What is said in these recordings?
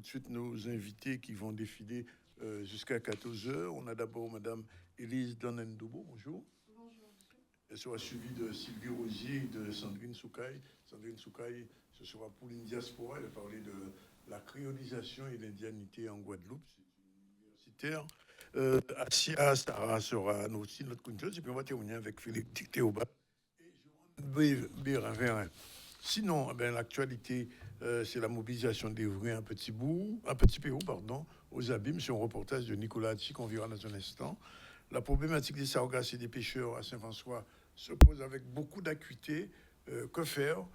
tout de suite nos invités qui vont défiler jusqu'à 14 heures. On a d'abord Madame Élise Donendoubo, bonjour. Bonjour, monsieur. Elle sera suivie de Sylvie Rosier et de Sandrine Soukaï. Sandrine Soukaï, ce sera pour l'Indiaspora. Elle va parler de la créolisation et l'indianité en Guadeloupe. C'est une universitaire. Asia Sarah sera aussi notre chroniqueuse. Et puis on va terminer avec Félix Théobat et Joanne Bérin. Sinon, l'actualité, c'est la mobilisation des vrais un petit Pérou, aux abîmes. C'est un reportage de Nicolas Hatchi qu'on verra dans un instant. La problématique des sargasses et des pêcheurs à Saint-François se pose avec beaucoup d'acuité. Que faire?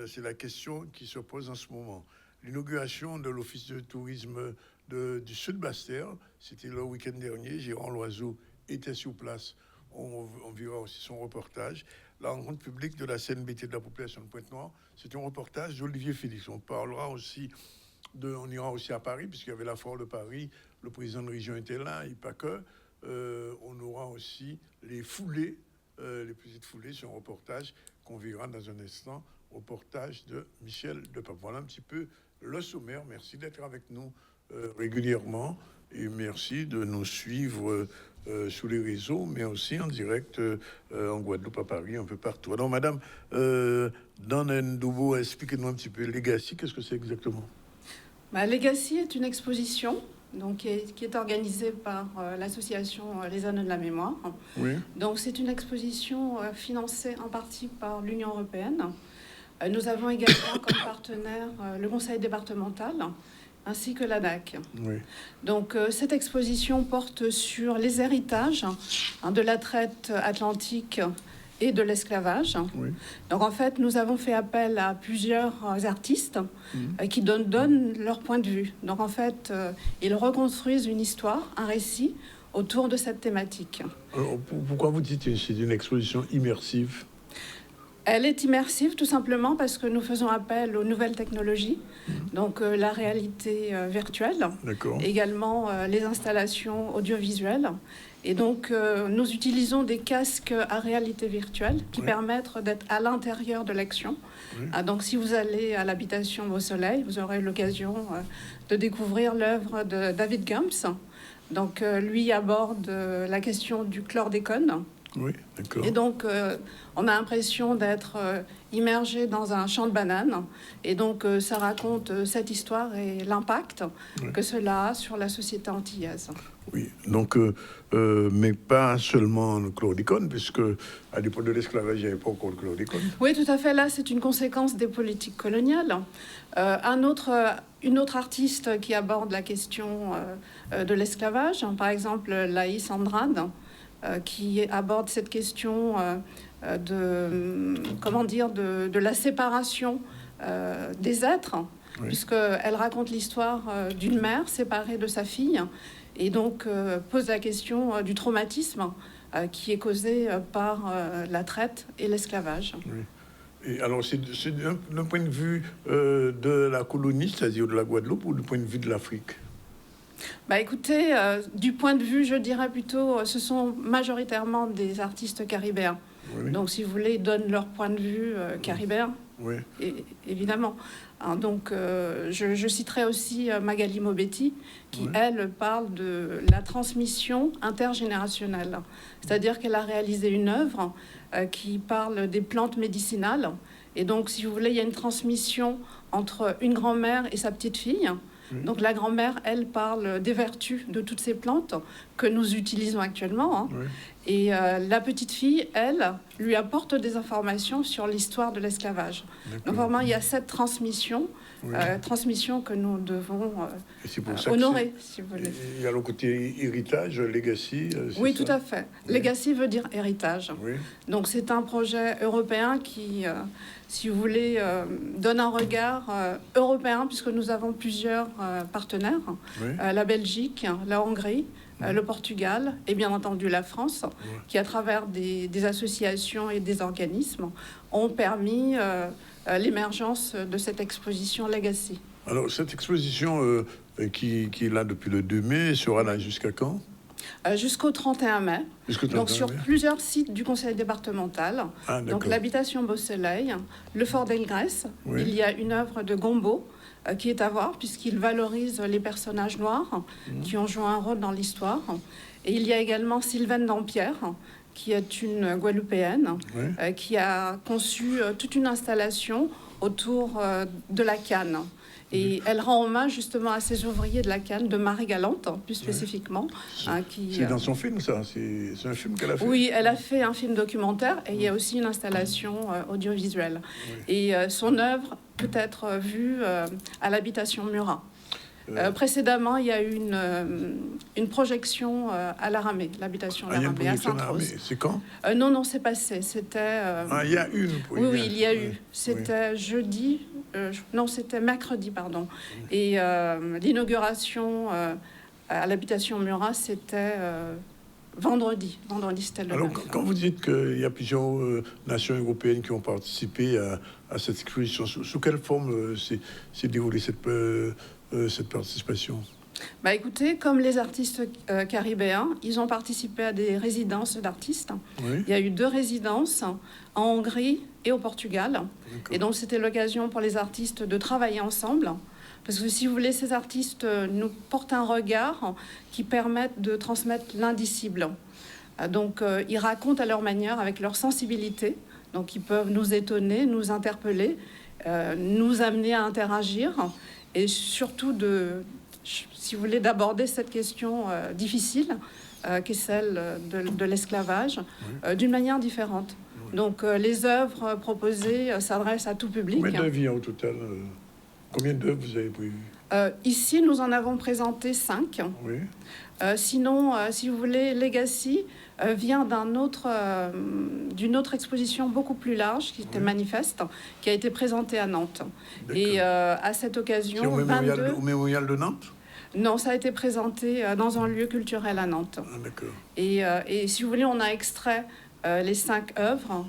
C'est la question qui se pose en ce moment. L'inauguration de l'Office de tourisme du Sud-Basse-Terre, c'était le week-end dernier. Gérard Loiseau était sur place. On verra aussi son reportage. La rencontre publique de la CNBT de la population de Pointe-Noire, c'est un reportage d'Olivier Félix. On ira aussi à Paris, puisqu'il y avait la foire de Paris. Le président de région était là, et pas que. On aura aussi les foulées, les petites foulées. C'est un reportage qu'on verra dans un instant. Reportage de Michel Depape. Voilà un petit peu le sommaire. Merci d'être avec nous régulièrement. Et merci de nous suivre sur les réseaux, mais aussi en direct en Guadeloupe, à Paris, un peu partout. Alors, Madame Donendoubo, expliquez-nous un petit peu Legacy, qu'est-ce que c'est exactement? Legacy est une exposition donc, qui est organisée par l'association Les Anneaux de la Mémoire. Oui. Donc, c'est une exposition financée en partie par l'Union européenne. Nous avons également comme partenaire le Conseil départemental, ainsi que l'ADAC. Oui. Donc, cette exposition porte sur les héritages de la traite atlantique et de l'esclavage. Oui. Donc, en fait, nous avons fait appel à plusieurs artistes qui donnent leur point de vue. Donc, en fait, ils reconstruisent une histoire, un récit autour de cette thématique. Alors, pourquoi vous dites que c'est une exposition immersive? Elle est immersive tout simplement parce que nous faisons appel aux nouvelles technologies, donc la réalité virtuelle, également les installations audiovisuelles. Et donc nous utilisons des casques à réalité virtuelle qui permettent d'être à l'intérieur de l'action. Donc si vous allez à l'habitation Beau Soleil, vous aurez l'occasion de découvrir l'œuvre de David Gumps. Donc lui aborde la question du chlordécone. Oui, d'accord. Et donc, on a l'impression d'être immergé dans un champ de bananes. Et donc, ça raconte cette histoire et l'impact que cela a sur la société antillaise. Oui, donc, mais pas seulement le chlordécone, puisque à l'époque de l'esclavage, il n'y avait pas encore le chlordécone. Oui, tout à fait. Là, c'est une conséquence des politiques coloniales. Une autre artiste qui aborde la question de l'esclavage, par exemple, Laïs Andrade, qui aborde cette question de la séparation des êtres, puisqu'elle raconte l'histoire d'une mère séparée de sa fille, et donc pose la question du traumatisme qui est causé par la traite et l'esclavage. Oui. Et alors, c'est d'un point de vue de la colonie, c'est-à-dire de la Guadeloupe, ou du point de vue de l'Afrique? Écoutez, du point de vue, je dirais plutôt, ce sont majoritairement des artistes caribéens. Oui. Donc, si vous voulez, ils donnent leur point de vue caribéen, évidemment. Donc, je citerai aussi Magali Mobetti, qui, elle, parle de la transmission intergénérationnelle. C'est-à-dire qu'elle a réalisé une œuvre qui parle des plantes médicinales. Et donc, si vous voulez, il y a une transmission entre une grand-mère et sa petite-fille. Donc la grand-mère, elle, parle des vertus de toutes ces plantes que nous utilisons actuellement. Et la petite fille, elle, lui apporte des informations sur l'histoire de l'esclavage. Donc vraiment, il y a cette transmission, transmission que nous devons honorer, si vous voulez. Il y a le côté héritage, legacy. Oui, tout à fait. Legacy veut dire héritage. Donc c'est un projet européen qui, si vous voulez, donne un regard européen, puisque nous avons plusieurs partenaires, la Belgique, la Hongrie, le Portugal et bien entendu la France, qui à travers des associations et des organismes ont permis l'émergence de cette exposition Legacy. Alors cette exposition qui est là depuis le 2 mai sera là jusqu'à quand? Jusqu'au 31 mai. Donc sur plusieurs sites du conseil départemental. Donc l'habitation Beau Soleil, le Fort d'Elgrès, il y a une œuvre de Gombo qui est à voir, puisqu'il valorise les personnages noirs qui ont joué un rôle dans l'histoire. Et il y a également Sylvaine Dampierre, qui est une Guadeloupéenne, qui a conçu toute une installation autour de la canne. Et elle rend hommage justement à ces ouvriers de la canne, de Marie-Galante, plus spécifiquement. C'est dans son film, ça? C'est un film qu'elle a fait? Oui, elle a fait un film documentaire et il y a aussi une installation audiovisuelle. Et son œuvre peut être vue à l'habitation Murat. Précédemment, il y a eu une projection à l'Aramée, l'habitation Laramée, à Sainte-Rose. C'est quand? Non, c'est passé. C'était... il y a une. Oui, il y a eu. C'était jeudi. Non, c'était mercredi, pardon. Et l'inauguration à l'habitation Murat, c'était vendredi. Vendredi, c'était le... Alors, quand vous dites qu'il y a plusieurs nations européennes qui ont participé à cette exposition, sous quelle forme s'est déroulée cette participation? Écoutez, comme les artistes caribéens, ils ont participé à des résidences d'artistes. Il y a eu 2 résidences en Hongrie et au Portugal. Et donc, c'était l'occasion pour les artistes de travailler ensemble. Parce que, si vous voulez, ces artistes nous portent un regard qui permettent de transmettre l'indicible. Donc, ils racontent à leur manière, avec leur sensibilité. Donc, ils peuvent nous étonner, nous interpeller, nous amener à interagir. Et surtout, si vous voulez, d'aborder cette question difficile, qui est celle de l'esclavage, d'une manière différente. Donc, les œuvres proposées s'adressent à tout public. Combien d'œuvres il y a au total? Combien d'œuvres vous avez prévues? Ici, nous en avons présenté 5. Oui. Sinon, si vous voulez, Legacy vient d'une autre exposition beaucoup plus large, qui était Manifeste, qui a été présentée à Nantes. Et à cette occasion... C'est au Mémorial de Nantes? Non, ça a été présenté dans un lieu culturel à Nantes. D'accord. Et si vous voulez, on a extrait les 5 œuvres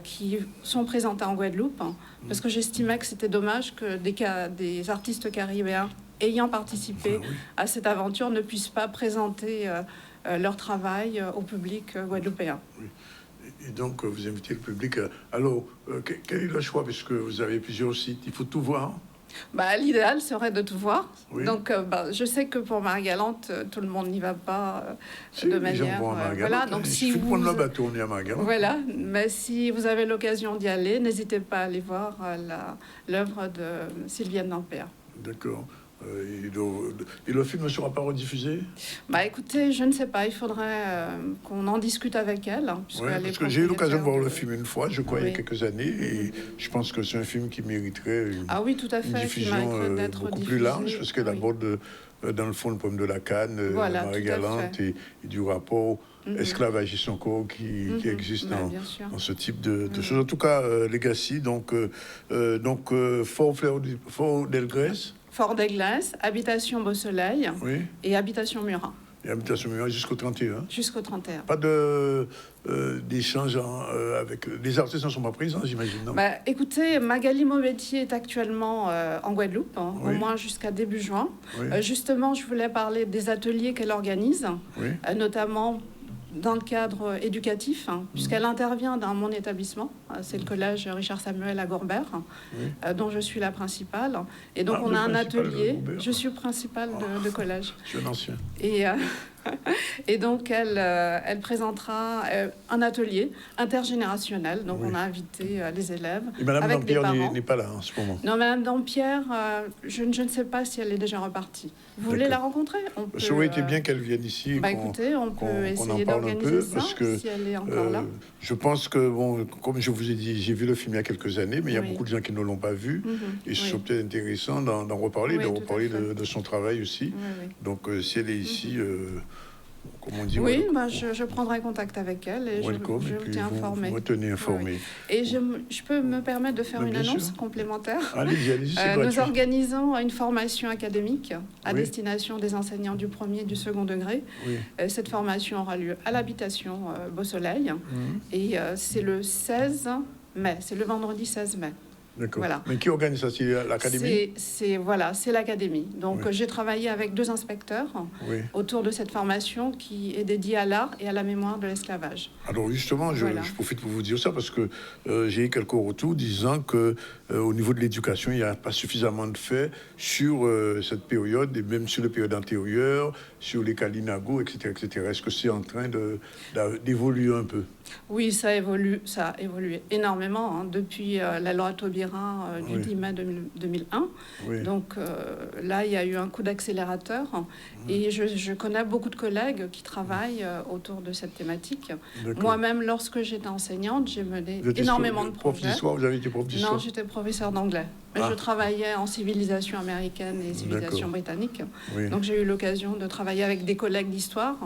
qui sont présentées en Guadeloupe, parce que j'estimais que c'était dommage que des artistes caribéens ayant participé à cette aventure ne puissent pas présenter leur travail au public guadeloupéen. Oui. Et donc, vous invitez le public. Alors, quel est le choix? Parce que vous avez plusieurs sites, il faut tout voir. L'idéal serait de tout voir. Oui. Donc, je sais que pour Marie-Galante, tout le monde n'y va pas de manière... Voilà, donc si vous prendre le bateau, on est à Marie-Galante. Voilà, mais si vous avez l'occasion d'y aller, n'hésitez pas à aller voir l'œuvre de Sylvaine Dampierre. D'accord. Et le film ne sera pas rediffusé? Écoutez, je ne sais pas. Il faudrait qu'on en discute avec elle. Parce que j'ai eu l'occasion de voir le film une fois, je crois, il y a quelques années. Et je pense que c'est un film qui mériterait une diffusion beaucoup plus large, parce qu'elle aborde, dans le fond, le problème de la canne, Marie-Galante et du rapport esclavagiste encore qui existe dans ce type de choses. En tout cas, Legacy, donc Fort d'Elgrès. Fort d'Elgrès, Habitation Beau-Soleil et Habitation Murat. Et Habitation Murat jusqu'au 31. Jusqu'au 31. Pas d'échange avec... Les artistes ne sont pas présents, j'imagine, non? Écoutez, Magali Mauvetti est actuellement en Guadeloupe, au moins jusqu'à début juin. Justement, je voulais parler des ateliers qu'elle organise, notamment dans le cadre éducatif, puisqu'elle intervient dans mon établissement, c'est le collège Richard Samuel à Gorbert, dont je suis la principale. Et donc, on a un atelier. Je suis principale de collège. Je suis un ancien. Et donc, elle présentera un atelier intergénérationnel. Donc, on a invité les élèves. Et Madame Dampierre n'est pas là en ce moment? Non, Madame Dampierre, je ne sais pas si elle est déjà repartie. Vous voulez la rencontrer? Ça aurait été bien qu'elle vienne ici. Écoutez, on peut essayer d'organiser ça, parce que, si elle est encore là. Je pense que, comme je vous ai dit, j'ai vu le film il y a quelques années, mais il y a beaucoup de gens qui ne l'ont pas vu. Et ce serait peut-être intéressant d'en reparler, de son travail aussi. Donc, si elle est ici... comme on dit, je prendrai contact avec elle et je vous tiens informé. Vous me tenez informé. Et je peux me permettre de faire une annonce complémentaire. Allez-y, c'est gratuit. Nous organisons une formation académique à destination des enseignants du premier et du second degré. Cette formation aura lieu à l'habitation Beau-Soleil et c'est le 16 mai, c'est le vendredi 16 mai. D'accord. Voilà. Mais qui organise ça? C'est l'académie? C'est l'académie. Donc, Oui. j'ai travaillé avec 2 inspecteurs autour de cette formation qui est dédiée à l'art et à la mémoire de l'esclavage. Alors, justement, je profite pour vous dire ça parce que j'ai eu quelques retours disant que au niveau de l'éducation, il n'y a pas suffisamment de faits sur cette période et même sur les périodes antérieures, sur les Kalinago, etc., etc. Est-ce que c'est en train d'évoluer un peu? Oui, ça a évolué énormément depuis la loi Taubira du 10 mai 2001. Oui. Donc là, il y a eu un coup d'accélérateur et je connais beaucoup de collègues qui travaillent autour de cette thématique. Moi-même, lorsque j'étais enseignante, j'ai mené énormément de projets. Prof d'histoire, vous avez été prof d'histoire? Non, j'étais professeur d'anglais. Mais je travaillais en civilisation américaine et civilisation britannique. Oui. Donc j'ai eu l'occasion de travailler avec des collègues d'histoire.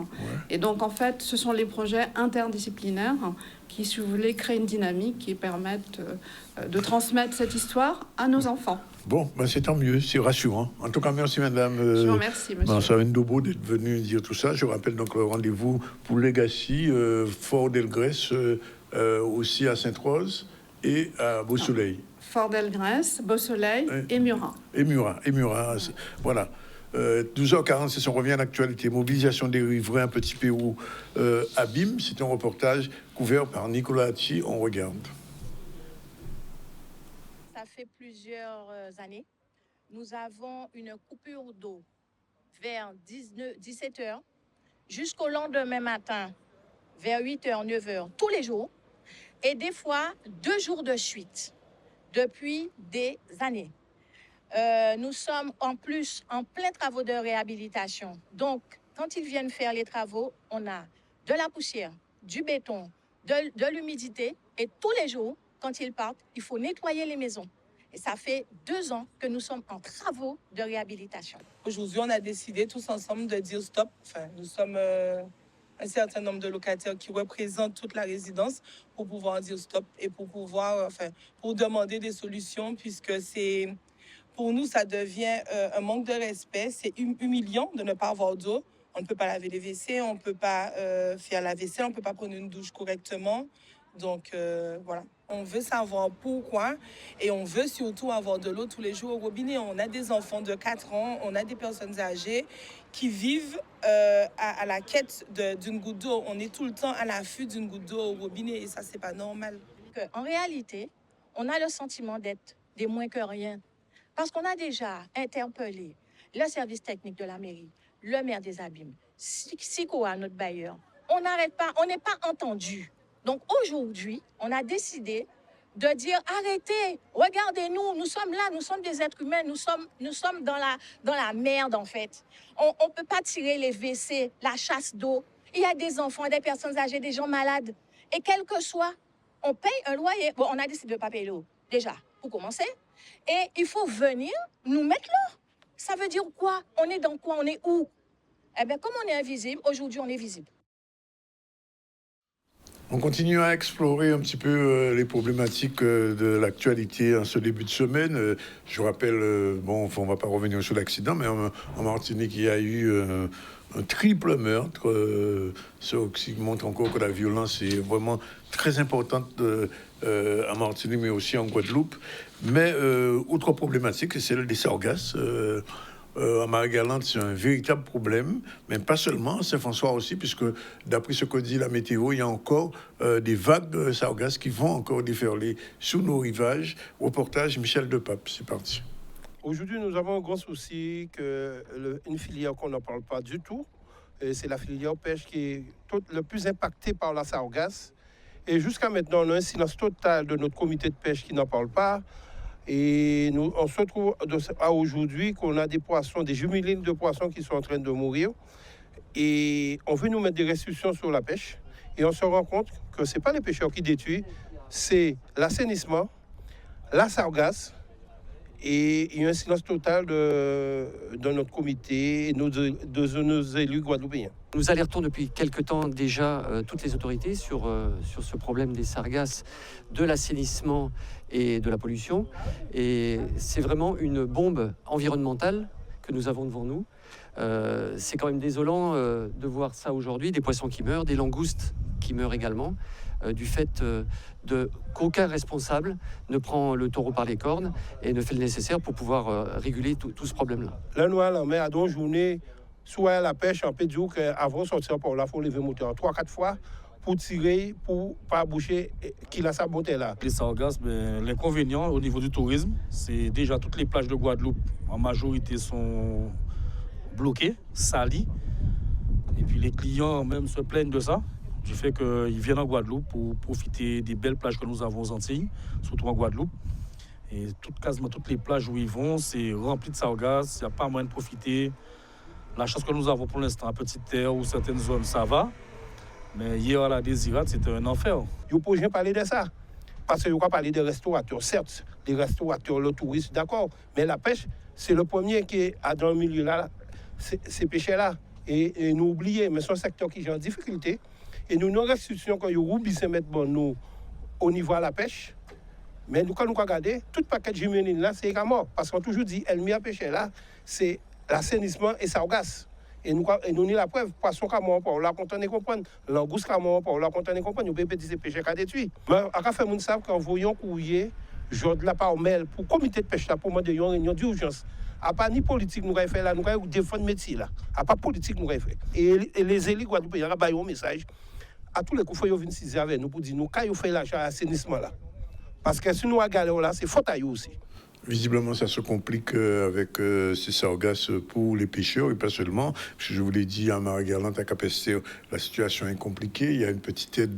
Et donc en fait, ce sont les projets interdisciplinaires qui, si vous voulez, créent une dynamique qui permettent de transmettre cette histoire à nos enfants. Bon, ben c'est tant mieux, c'est rassurant. En tout cas, merci madame. Je vous remercie, monsieur. Mansavène Dobo d'être venue dire tout ça. Je rappelle donc le rendez-vous pour Legacy, Fort Delgrès, aussi à Sainte-Rose et à Beau-Soleil. Fort Delgrès, Beau-Soleil et Murat. Et Murat. Voilà. 12h46, on revient à l'actualité. Mobilisation des riverains, Petit Pérou, Abîme. C'est un reportage couvert par Nicolas Hatchi. On regarde. Ça fait plusieurs années. Nous avons une coupure d'eau vers 17h jusqu'au lendemain matin, vers 8h, 9h, tous les jours. Et des fois, 2 jours de suite, depuis des années. Nous sommes en plus en plein travaux de réhabilitation. Donc, quand ils viennent faire les travaux, on a de la poussière, du béton, de l'humidité. Et tous les jours, quand ils partent, il faut nettoyer les maisons. Et ça fait 2 ans que nous sommes en travaux de réhabilitation. Aujourd'hui, on a décidé tous ensemble de dire stop. Enfin, nous sommes un certain nombre de locataires qui représentent toute la résidence pour pouvoir dire stop et pour pouvoir, pour demander des solutions, puisque c'est... Pour nous, ça devient un manque de respect. C'est humiliant de ne pas avoir d'eau. On ne peut pas laver les WC, on ne peut pas faire la vaisselle, on ne peut pas prendre une douche correctement. Donc, voilà. On veut savoir pourquoi et on veut surtout avoir de l'eau tous les jours au robinet. On a des enfants de 4 ans, on a des personnes âgées qui vivent à la quête d'une goutte d'eau. On est tout le temps à l'affût d'une goutte d'eau au robinet et ça, c'est pas normal. En réalité, on a le sentiment d'être des moins que rien. Parce qu'on a déjà interpellé le service technique de la mairie, le maire des Abîmes, SICOA, notre bailleur. On n'arrête pas, on n'est pas entendu. Donc aujourd'hui, on a décidé de dire arrêtez, regardez-nous, nous sommes là, nous sommes des êtres humains, nous sommes dans la merde en fait. On ne peut pas tirer les WC, la chasse d'eau. Il y a des enfants, des personnes âgées, des gens malades. Et quel que soit, on paye un loyer. Bon, on a décidé de ne pas payer l'eau, déjà, pour commencer. Et il faut venir nous mettre là. Ça veut dire quoi? On est dans quoi? On est où? Eh bien, comme on est invisible, aujourd'hui, on est visible. On continue à explorer un petit peu les problématiques de l'actualité en ce début de semaine. Je rappelle, on ne va pas revenir sur l'accident, mais en Martinique, il y a eu un triple meurtre, ce qui montre encore que la violence est vraiment très importante en Martinique, mais aussi en Guadeloupe. Mais autre problématique, c'est celle des sargasses. En Marie-Galante, c'est un véritable problème, mais pas seulement, à Saint-François aussi, puisque d'après ce que dit la météo, il y a encore des vagues de sargasses qui vont encore déferler sous nos rivages. Reportage Michel Depape, c'est parti. Aujourd'hui, nous avons un gros souci, une filière qu'on n'en parle pas du tout. C'est la filière pêche qui est le plus impactée par la sargasse. Et jusqu'à maintenant, on a un silence total de notre comité de pêche qui n'en parle pas. Et on se retrouve à aujourd'hui qu'on a des poissons, des jumelines de poissons qui sont en train de mourir. Et on veut nous mettre des restrictions sur la pêche. Et on se rend compte que ce n'est pas les pêcheurs qui détruisent, c'est l'assainissement, la sargasse. Et il y a un silence total de notre comité et de nos élus guadeloupéens. Nous alertons depuis quelque temps déjà toutes les autorités sur ce problème des sargasses, de l'assainissement et de la pollution. Et c'est vraiment une bombe environnementale que nous avons devant nous. C'est quand même désolant de voir ça aujourd'hui, des poissons qui meurent, des langoustes qui meurent également du fait qu'aucun responsable ne prend le taureau par les cornes et ne fait le nécessaire pour pouvoir réguler tout ce problème-là. Là, nous, à la mer, à 2 journées, soit la pêche, on peut dire qu'avant de sortir par là, il faut lever le moteur 3-4 fois pour tirer, pour ne pas boucher qu'il a sa beauté là. Les sargasses, l'inconvénient au niveau du tourisme, c'est déjà toutes les plages de Guadeloupe, en majorité, sont bloquées, salies. Et puis les clients même se plaignent de ça, du fait qu'ils viennent en Guadeloupe pour profiter des belles plages que nous avons aux Antilles, surtout en Guadeloupe. Et quasiment toutes les plages où ils vont, c'est rempli de sargasses, il n'y a pas moyen de profiter. La chance que nous avons pour l'instant à Petite Terre ou certaines zones, ça va. Mais hier à la Désirade, c'était un enfer. Je ne peux pas parler de ça. Parce que je peux parler des restaurateurs. Certes, les restaurateurs, le tourisme, d'accord. Mais la pêche, c'est le premier qui est dans le milieu là, ces pêcheurs-là. Et nous oublions, mais c'est un secteur qui est en difficulté. Et nous, nos restitutions, quand nous oublions de mettre nous au niveau de la pêche, mais nous, quand nous regardons, tout paquet de juménine là, c'est également. Parce qu'on toujours dit, elle à pêcher là, c'est l'assainissement et sargasse. Et nous avons la preuve, poisson comme on peut, là, quand on est comprendre, langouste comme on peut, là, quand on est comprendre, nous pouvons dire pêcher qu'à détruire. Mais à faire mon savent qu'en voyant courrier, je de la part mail pour le comité de pêche là, pour moi, de une réunion d'urgence. À pas ni politique nous avons fait là, nous avons défendre métier là. À pas politique nous avons fait. Et les élus guadeloupéens, il y a un message. À tous les coups, il faut venir ciser avec nous pour dire nous, quand ils fait l'achat d'assainissement là. Parce que si nous avons galéré là, c'est faute à eux aussi. Visiblement, ça se complique avec ces sargasses pour les pêcheurs et pas seulement. Parce que je vous l'ai dit à Marie-Galante, à Capesterre, la situation est compliquée. Il y a une petite aide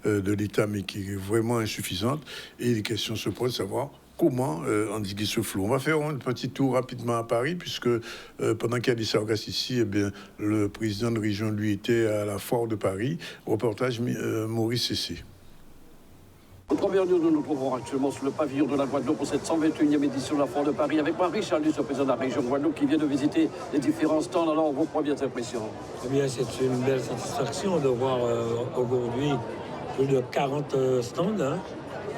de l'État, mais qui est vraiment insuffisante. Et les questions se posent de savoir comment endiguer ce flot. On va faire un petit tour rapidement à Paris, puisque pendant qu'il y a des sargasses ici, eh bien, le président de région, lui, était à la foire de Paris. Reportage Maurice Cessé. Au première news, nous nous trouvons actuellement sur le pavillon de la Guadeloupe pour cette 121e édition de la Foire de Paris avec Marie-Charles, le président de la région Guadeloupe, qui vient de visiter les différents stands. Alors, vos premières impressions? Eh bien, c'est une belle satisfaction de voir aujourd'hui plus de 40 stands. Hein.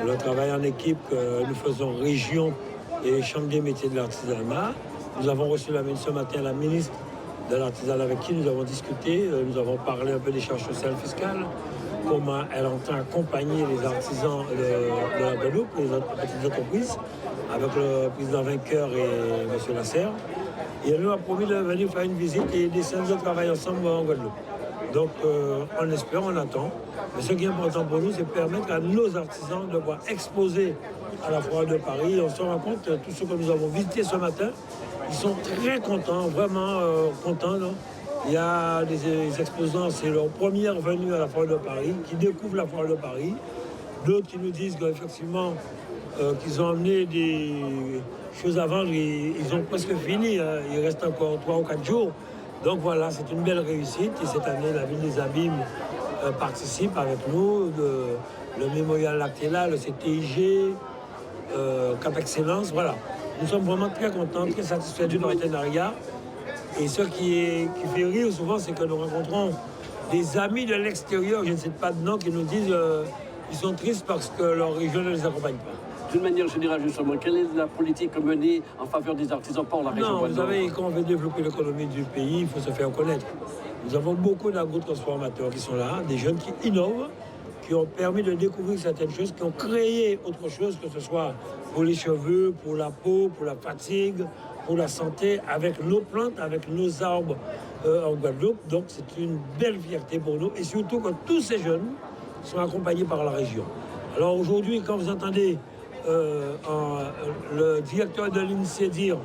Le travail en équipe que nous faisons région et Chambre des métiers de l'artisanat. Nous avons reçu ce matin la ministre de l'artisanat avec qui nous avons discuté. Nous avons parlé un peu des charges sociales fiscales, comment elle entend accompagner les artisans de la Guadeloupe, les petites entreprises, avec le président Vainqueur et M. Lasserre. Et elle nous a promis de venir faire une visite et d'essayer de travailler ensemble en Guadeloupe. Donc on espère, on attend. Mais ce qui est important pour nous, c'est permettre à nos artisans de pouvoir exposer à la Foire de Paris. On se rend compte, tous ceux que nous avons visités ce matin, ils sont très contents, vraiment contents. Non? Il y a des exposants, c'est leur première venue à la Foire de Paris, qui découvrent la Foire de Paris. D'autres qui nous disent qu'effectivement, qu'ils ont amené des choses à vendre, ils ont presque fini. Hein. Il reste encore 3 ou 4 jours. Donc voilà, c'est une belle réussite. Et cette année, la Ville des Abîmes participe avec nous. Le Mémorial Lacté là, le CTIG, Cap Excellence, voilà. Nous sommes vraiment très contents, très satisfaits du partenariat. Et ce qui fait rire souvent, c'est que nous rencontrons des amis de l'extérieur, je ne sais pas de nom, qui nous disent qu'ils sont tristes parce que leur région ne les accompagne pas. D'une manière générale, justement, quelle est la politique menée en faveur des artisans par la région? Non, vous savez, quand on veut développer l'économie du pays, il faut se faire connaître. Nous avons beaucoup d'agrotransformateurs qui sont là, des jeunes qui innovent, qui ont permis de découvrir certaines choses, qui ont créé autre chose, que ce soit pour les cheveux, pour la peau, pour la fatigue, pour la santé, avec nos plantes, avec nos arbres en Guadeloupe. Donc c'est une belle fierté pour nous, et surtout que tous ces jeunes sont accompagnés par la région. Alors aujourd'hui, quand vous entendez le directeur de l'INSEE dire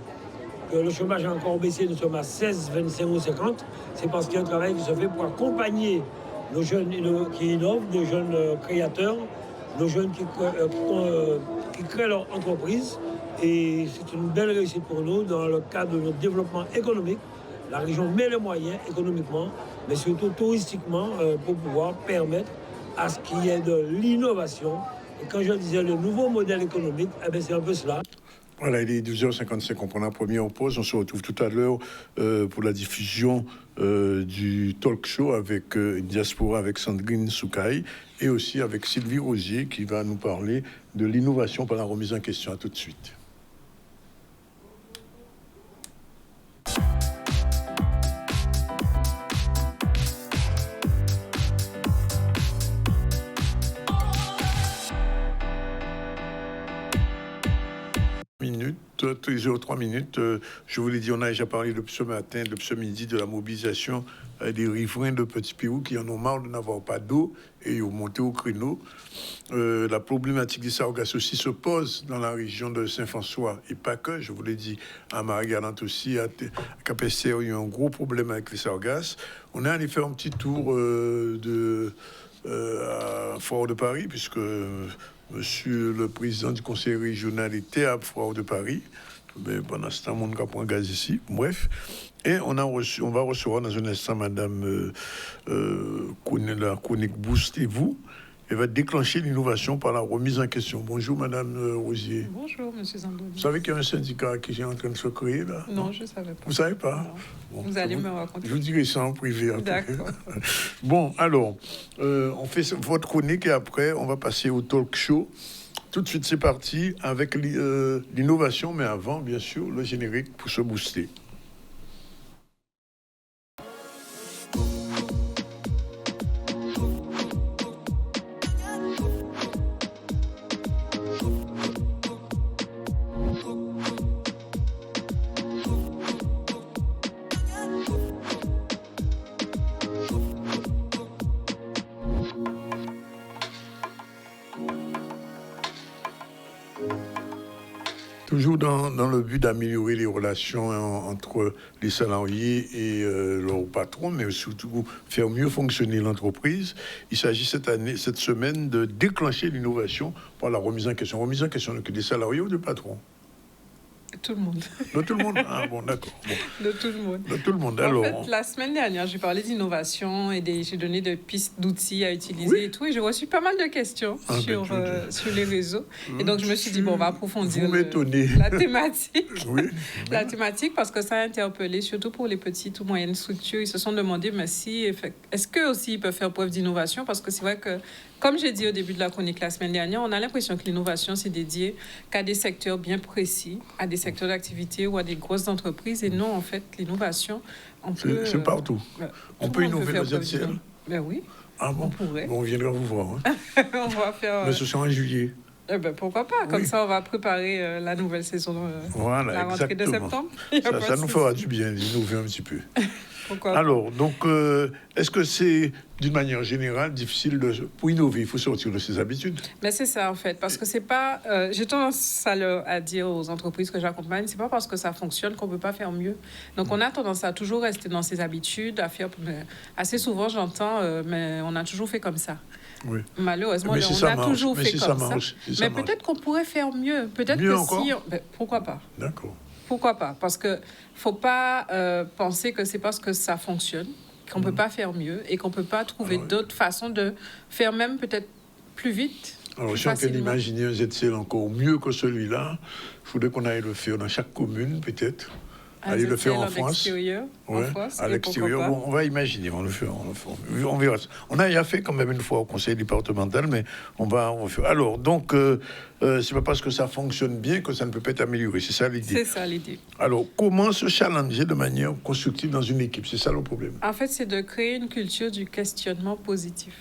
que le chômage a encore baissé, nous sommes à 16, 25 ou 50, c'est parce qu'il y a un travail qui se fait pour accompagner nos jeunes qui innovent, nos jeunes créateurs, nos jeunes qui créent leur entreprise. Et c'est une belle réussite pour nous dans le cadre de notre développement économique. La région met les moyens économiquement, mais surtout touristiquement, pour pouvoir permettre à ce qu'il y ait de l'innovation. Et quand je disais le nouveau modèle économique, eh bien c'est un peu cela. Voilà, il est 12h55, on prend la première pause. On se retrouve tout à l'heure pour la diffusion du talk show avec Diaspora, avec Sandrine Soukaï, et aussi avec Sylvie Rosier qui va nous parler de l'innovation par la remise en question. À tout de suite. toujours 3 minutes. Je vous l'ai dit, on a déjà parlé depuis ce matin, depuis ce midi, de la mobilisation des riverains de Petit-Pérou qui en ont marre de n'avoir pas d'eau et ils ont monté au créneau. La problématique des sargasses aussi se pose dans la région de Saint-François et pas que, je vous l'ai dit, à Marie-Galante aussi, à Capester, il y a un gros problème avec les sargasses. On est allé faire un petit tour à Foire de Paris, puisque monsieur le président du conseil régional était à Foire de Paris. Mais pendant ce temps, on n'a pas un gaz ici. Bref. Et on va recevoir dans un instant madame la chronique Boostez-vous. Elle va déclencher l'innovation par la remise en question. Bonjour madame Rosier. Bonjour monsieur Zandoni. Vous savez qu'il y a un syndicat qui est en train de se créer là? Non, je ne savais pas. Vous ne savez pas? Bon, vous allez me raconter. Je vous dirai ça en privé. D'accord. Bon, alors, on fait votre chronique et après, on va passer au talk show. Tout de suite, c'est parti avec l'innovation, mais avant, bien sûr, le générique pour se booster. Toujours dans le but d'améliorer les relations entre les salariés et leur patron, mais surtout faire mieux fonctionner l'entreprise. Il s'agit cette semaine, de déclencher l'innovation par la remise en question. Remise en question des salariés ou des patrons? Tout le monde. De tout le monde? Ah bon, d'accord. Bon. De tout le monde. De tout le monde. En Alors, fait, la semaine dernière, j'ai parlé d'innovation et j'ai donné des pistes d'outils à utiliser et tout. Et j'ai reçu pas mal de questions sur les réseaux. Et donc, je me suis dit, bon, on va approfondir la thématique. Oui. La thématique, parce que ça a interpellé, surtout pour les petites ou moyennes structures. Ils se sont demandé, mais est-ce qu'eux aussi ils peuvent faire preuve d'innovation? Parce que c'est vrai que, comme j'ai dit au début de la chronique la semaine dernière, on a l'impression que l'innovation, c'est dédié qu'à des secteurs bien précis, à des secteurs d'activité ou à des grosses entreprises. Et non, en fait, l'innovation, on peut... C'est partout. On peut innover dans le ciel. Ben oui. Ah bon? On pourrait. Bon, on viendra vous voir. Hein. On va faire... Mais ce sera en juillet. Eh ben, pourquoi pas? Comme ça, on va préparer la nouvelle saison, voilà, la rentrée de septembre. Ça nous fera du bien d'innover un petit peu. Pourquoi Alors, donc, est-ce que c'est, d'une manière générale, difficile pour innover? Il faut sortir de ses habitudes. Mais c'est ça, en fait, parce que c'est pas... j'ai tendance à dire aux entreprises que j'accompagne, c'est pas parce que ça fonctionne qu'on peut pas faire mieux. Donc, on a tendance à toujours rester dans ses habitudes, à faire... assez souvent, j'entends, mais on a toujours fait comme ça. Oui. Malheureusement, on a toujours fait comme ça. Mais peut-être qu'on pourrait faire mieux. Peut-être mieux que encore? Pourquoi pas? D'accord. Pourquoi pas? Parce que faut pas penser que c'est parce que ça fonctionne qu'on peut pas faire mieux et qu'on peut pas trouver d'autres façons de faire même peut-être plus vite. Alors, si on peut imaginer un ZCL encore mieux que celui-là, il faudrait qu'on aille le faire dans chaque commune, peut-être. Aller le faire en France. À l'extérieur. Bon, on va imaginer, on le fait. On verra. On a déjà fait quand même une fois au conseil départemental, mais on va faire. Alors, donc, c'est pas parce que ça fonctionne bien que ça ne peut pas être amélioré. C'est ça l'idée. C'est ça l'idée. Alors, comment se challenger de manière constructive dans une équipe? C'est ça le problème. En fait, c'est de créer une culture du questionnement positif.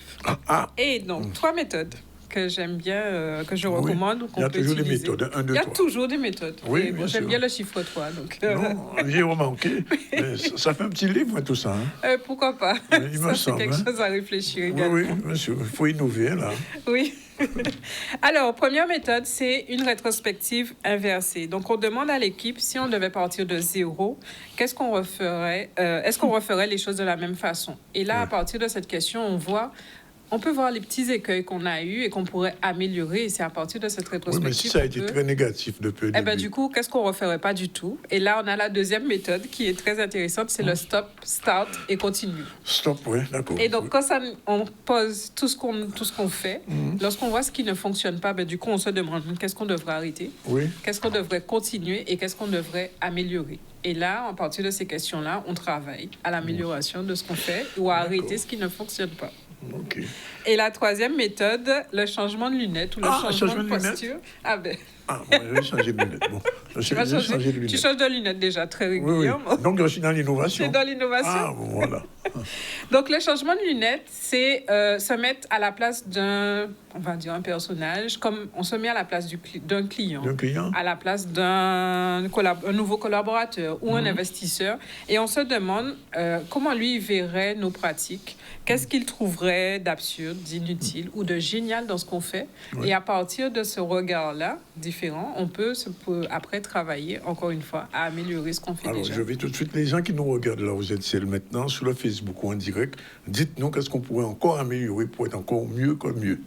Et donc, 3 méthodes que j'aime bien, que je recommande. Il y a toujours des méthodes. Il y a toujours des méthodes. Oui, j'aime bien le chiffre 3. Donc, non, j'ai remarqué. Mais ça fait un petit livre, tout ça. Hein. Pourquoi pas? Il me semble. C'est quelque chose à réfléchir également. Oui, monsieur. Il faut innover, là. Oui. Alors, première méthode, c'est une rétrospective inversée. Donc, on demande à l'équipe, si on devait partir de 0, qu'est-ce qu'on referait? Est-ce qu'on referait les choses de la même façon? Et là, à partir de cette question, on peut voir les petits écueils qu'on a eus et qu'on pourrait améliorer. Et c'est à partir de cette rétrospective. Oui, mais si ça a été très négatif depuis le début. Du coup, qu'est-ce qu'on ne referait pas du tout? Et là, on a la deuxième méthode qui est très intéressante, c'est le stop, start et continue. Stop, oui, d'accord. Et donc, quand on pose tout ce qu'on fait, lorsqu'on voit ce qui ne fonctionne pas, du coup, on se demande qu'est-ce qu'on devrait arrêter, qu'est-ce qu'on devrait continuer et qu'est-ce qu'on devrait améliorer. Et là, à partir de ces questions-là, on travaille à l'amélioration de ce qu'on fait ou à arrêter ce qui ne fonctionne pas. OK. Et la troisième méthode, le changement de lunettes ou le changement de posture. Ah ben. Ah, bon, je vais changer de lunettes. Bon, Tu changes de lunettes déjà très régulièrement. Oui. Donc, je suis dans l'innovation. C'est dans l'innovation. Ah, bon, voilà. Donc, le changement de lunettes, c'est se mettre à la place d'un, on va dire, un personnage, comme on se met à la place d'un client, à la place d'un nouveau collaborateur ou un investisseur, et on se demande comment lui verrait nos pratiques, qu'est-ce qu'il trouverait d'absurde, d'inutile ou de génial dans ce qu'on fait. Et à partir de ce regard-là, différent, on peut après travailler, encore une fois, à améliorer ce qu'on fait déjà. Alors, je vais tout de suite, les gens qui nous regardent là, vous êtes seuls maintenant, sur le Facebook ou en direct, dites-nous qu'est-ce qu'on pourrait encore améliorer pour être encore mieux que mieux.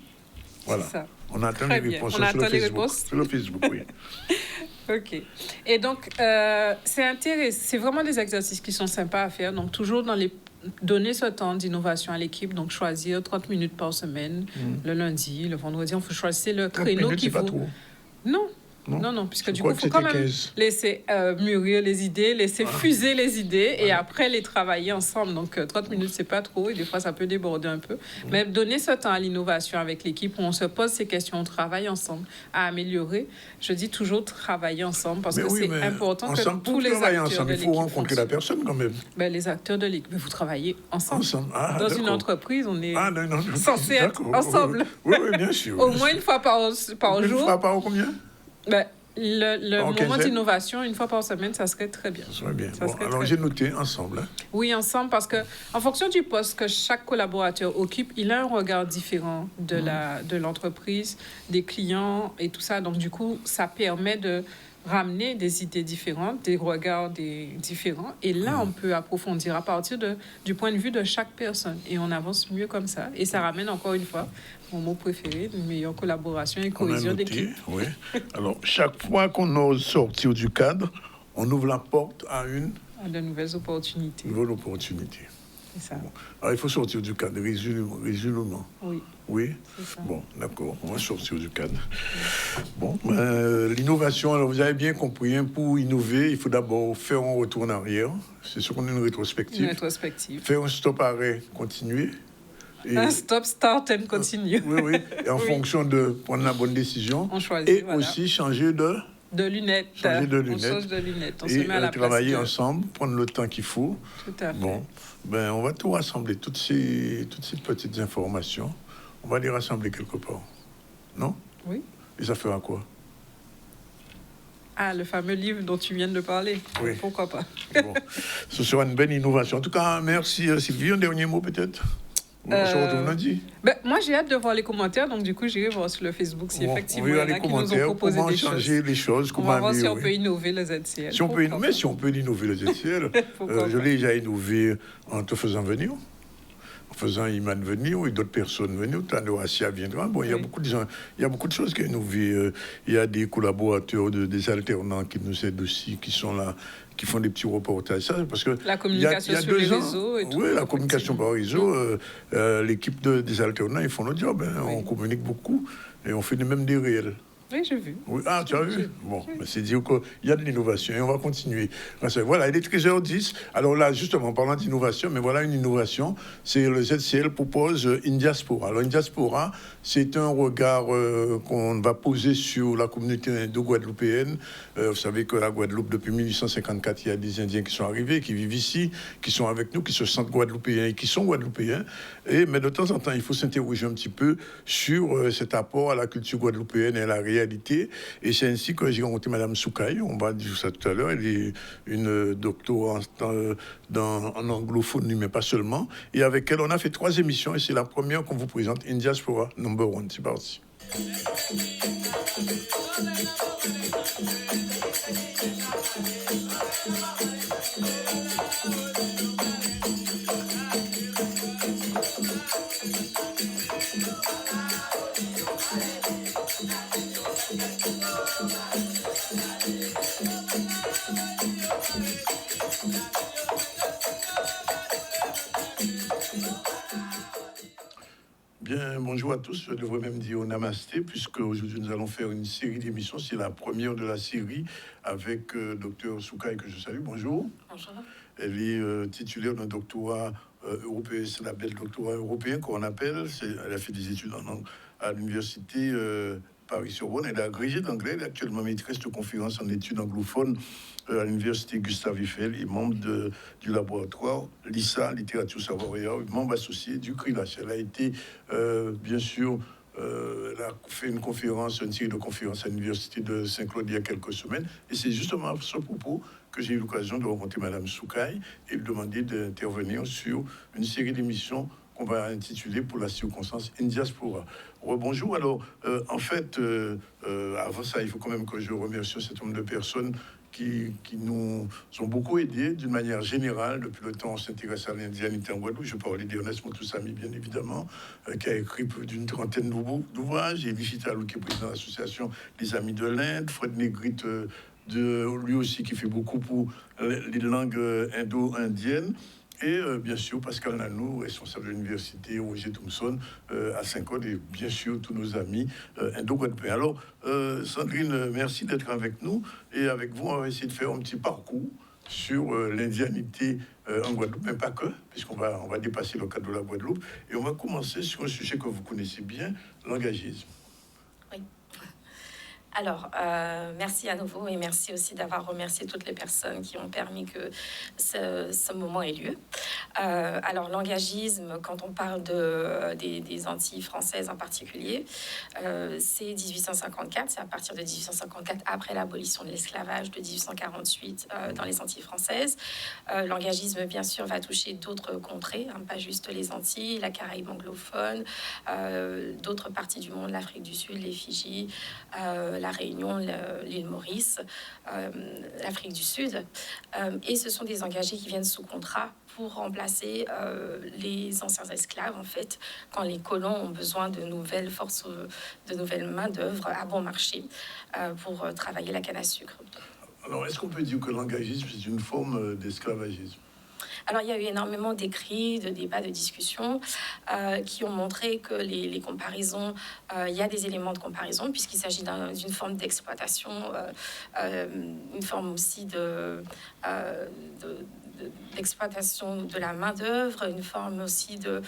Voilà. Ça. On attend les réponses sur le Facebook. Sur le Facebook, oui. OK. Et donc, c'est vraiment des exercices qui sont sympas à faire. Donc, toujours donner ce temps d'innovation à l'équipe. Donc, choisir 30 minutes par semaine, le lundi, le vendredi. On faut choisir le créneau qui vous... pas trop. Non, puisque du coup, il faut quand même laisser mûrir les idées, laisser fuser les idées et après les travailler ensemble. Donc, 30 minutes, c'est pas trop et des fois, ça peut déborder un peu. Mais donner ce temps à l'innovation avec l'équipe où on se pose ces questions, on travaille ensemble à améliorer. Je dis toujours travailler ensemble parce que c'est important que tous les acteurs de l'équipe... Il faut rencontrer la personne quand même. Les acteurs de l'équipe, vous travaillez ensemble. Dans une entreprise, on est censé être ensemble. Oui, bien sûr. Au moins une fois par jour. Une fois par combien? Le moment d'innovation, une fois par semaine, ça serait très bien. Ça serait bien. Alors, j'ai noté ensemble. Oui, ensemble, parce que en fonction du poste que chaque collaborateur occupe, il a un regard différent de l'entreprise, des clients et tout ça. Donc, du coup, ça permet de ramener des idées différentes, des regards différents. Et là, on peut approfondir à partir du point de vue de chaque personne. Et on avance mieux comme ça. Et ça ramène encore une fois mon mot préféré, une meilleure collaboration et cohésion d'équipe. Oui. Alors, chaque fois qu'on ose sortir du cadre, on ouvre la porte à de nouvelles opportunités. Nouvelles opportunités. C'est ça. Bon. Alors, il faut sortir du cadre résolument. Oui. Oui. Bon, d'accord. On va sortir du cadre. Bon, l'innovation, alors vous avez bien compris, pour innover, il faut d'abord faire un retour en arrière. C'est ce qu'on a une rétrospective. Une rétrospective. Faire un stop-arrêt, continuer. Un stop, start and continue. Oui. Et en fonction de prendre la bonne décision. On choisit, et aussi changer de lunettes. Changer de lunettes. On change de lunettes. On et se met à la travailler ensemble, prendre le temps qu'il faut. Tout à fait. Bon, on va tout rassembler, toutes ces petites informations. On va les rassembler quelque part. Non? Oui. Et ça fera quoi? Ah, le fameux livre dont tu viens de parler. Oui. Pourquoi pas? Bon. Ce sera une belle innovation. En tout cas, merci Sylvie. Un dernier mot peut-être? On se retrouve lundi. Moi, j'ai hâte de voir les commentaires, donc du coup, j'irai voir sur le Facebook si effectivement il y en a qui nous ont proposé des changer les choses. On va voir si on peut innover le ZCL. Si on peut innover le ZCL, je l'ai déjà innové en te faisant venir. En faisant Iman venir et d'autres personnes venir, Tanoasia viendra. Bon, il y a beaucoup de choses qui innovent. Il y a des collaborateurs, des alternants qui nous aident aussi, qui sont là, qui font des petits reportages. Ça, parce que la communication sur les réseaux et tout. Oui, la communication par réseau. L'équipe des alternants, ils font le job. On communique beaucoup et on fait même des réels. Oui, j'ai vu. Oui. Ah, tu as vu? Bon, c'est dire qu'il y a de l'innovation et on va continuer. Voilà, il est 13h10. Alors là, justement, en parlant d'innovation, mais voilà une innovation, c'est le ZCL propose Indiaspora. Alors, Indiaspora, c'est un regard qu'on va poser sur la communauté indo-guadeloupéenne. Vous savez que la Guadeloupe, depuis 1854, il y a des Indiens qui sont arrivés, qui vivent ici, qui sont avec nous, qui se sentent guadeloupéens et qui sont guadeloupéens. Mais de temps en temps, il faut s'interroger un petit peu sur cet apport à la culture guadeloupéenne et à la réalité. Et c'est ainsi que j'ai rencontré Mme Soukaï, on va dire ça tout à l'heure. Elle est une doctorante en anglophone, mais pas seulement. Et avec elle, on a fait 3 émissions et c'est la première qu'on vous présente, Indiaspora No. 1. C'est parti. Bien, bonjour à tous. Je devrais même dire namasté, puisque aujourd'hui nous allons faire une série d'émissions. C'est la première de la série avec Dr Soukaï, que je salue. Bonjour. Bonjour. Elle est titulaire d'un doctorat européen, c'est la belle doctorat européen qu'on appelle. Elle a fait des études à l'université Paris-Sorbonne. Elle est agrégée d'anglais. Elle est actuellement maîtresse de conférence en études anglophones à l'université Gustave Eiffel et membre du laboratoire LISA, littérature savoir et membre associé du CRILAS. Elle a été, bien sûr, elle a fait une série de conférences à l'université de Saint-Claude il y a quelques semaines. Et c'est justement à ce propos que j'ai eu l'occasion de rencontrer Madame Soukaï et lui demander d'intervenir sur une série d'émissions qu'on va intituler pour la circonstance In Diaspora. Bonjour. Alors, en fait, avant ça, il faut quand même que je remercie un certain nombre de personnes qui nous ont beaucoup aidés d'une manière générale. Depuis le temps, on s'intéresse à l'indianité en Guadeloupe. Je parlais d'Ernest Montoussamy, bien évidemment, qui a écrit plus d'une trentaine d'ouvrages. Et Michel Talou, qui est président de l'association des Amis de l'Inde. Fred Négrite, lui aussi, qui fait beaucoup pour les langues indo-indiennes. Et bien sûr, Pascal Nanou, responsable de l'université Roger Thompson à Saint-Claude, et bien sûr, tous nos amis indo-guadeloupéens. Alors, Sandrine, merci d'être avec nous. Et avec vous, on va essayer de faire un petit parcours sur l'indianité en Guadeloupe, mais pas que, puisqu'on va dépasser le cadre de la Guadeloupe. Et on va commencer sur un sujet que vous connaissez bien, l'engagisme. Oui. Alors, merci à nouveau et merci aussi d'avoir remercié toutes les personnes qui ont permis que ce moment ait lieu. Alors, l'engagisme, quand on parle des Antilles françaises en particulier, c'est 1854, c'est à partir de 1854, après l'abolition de l'esclavage de 1848 dans les Antilles françaises. L'engagisme, bien sûr, va toucher d'autres contrées, hein, pas juste les Antilles, la Caraïbe anglophone, d'autres parties du monde, l'Afrique du Sud, les Fidji, la Réunion, l'île Maurice, l'Afrique du Sud. Et ce sont des engagés qui viennent sous contrat pour remplacer les anciens esclaves, en fait, quand les colons ont besoin de nouvelles forces, de nouvelles main-d'œuvre à bon marché pour travailler la canne à sucre. Alors, est-ce qu'on peut dire que l'engagisme est une forme d'esclavagisme ? Alors, il y a eu énormément d'écrits, de débats, de discussions qui ont montré que les comparaisons, il y a des éléments de comparaison puisqu'il s'agit d'une forme d'exploitation, une forme aussi d'exploitation de la main-d'œuvre, une forme aussi de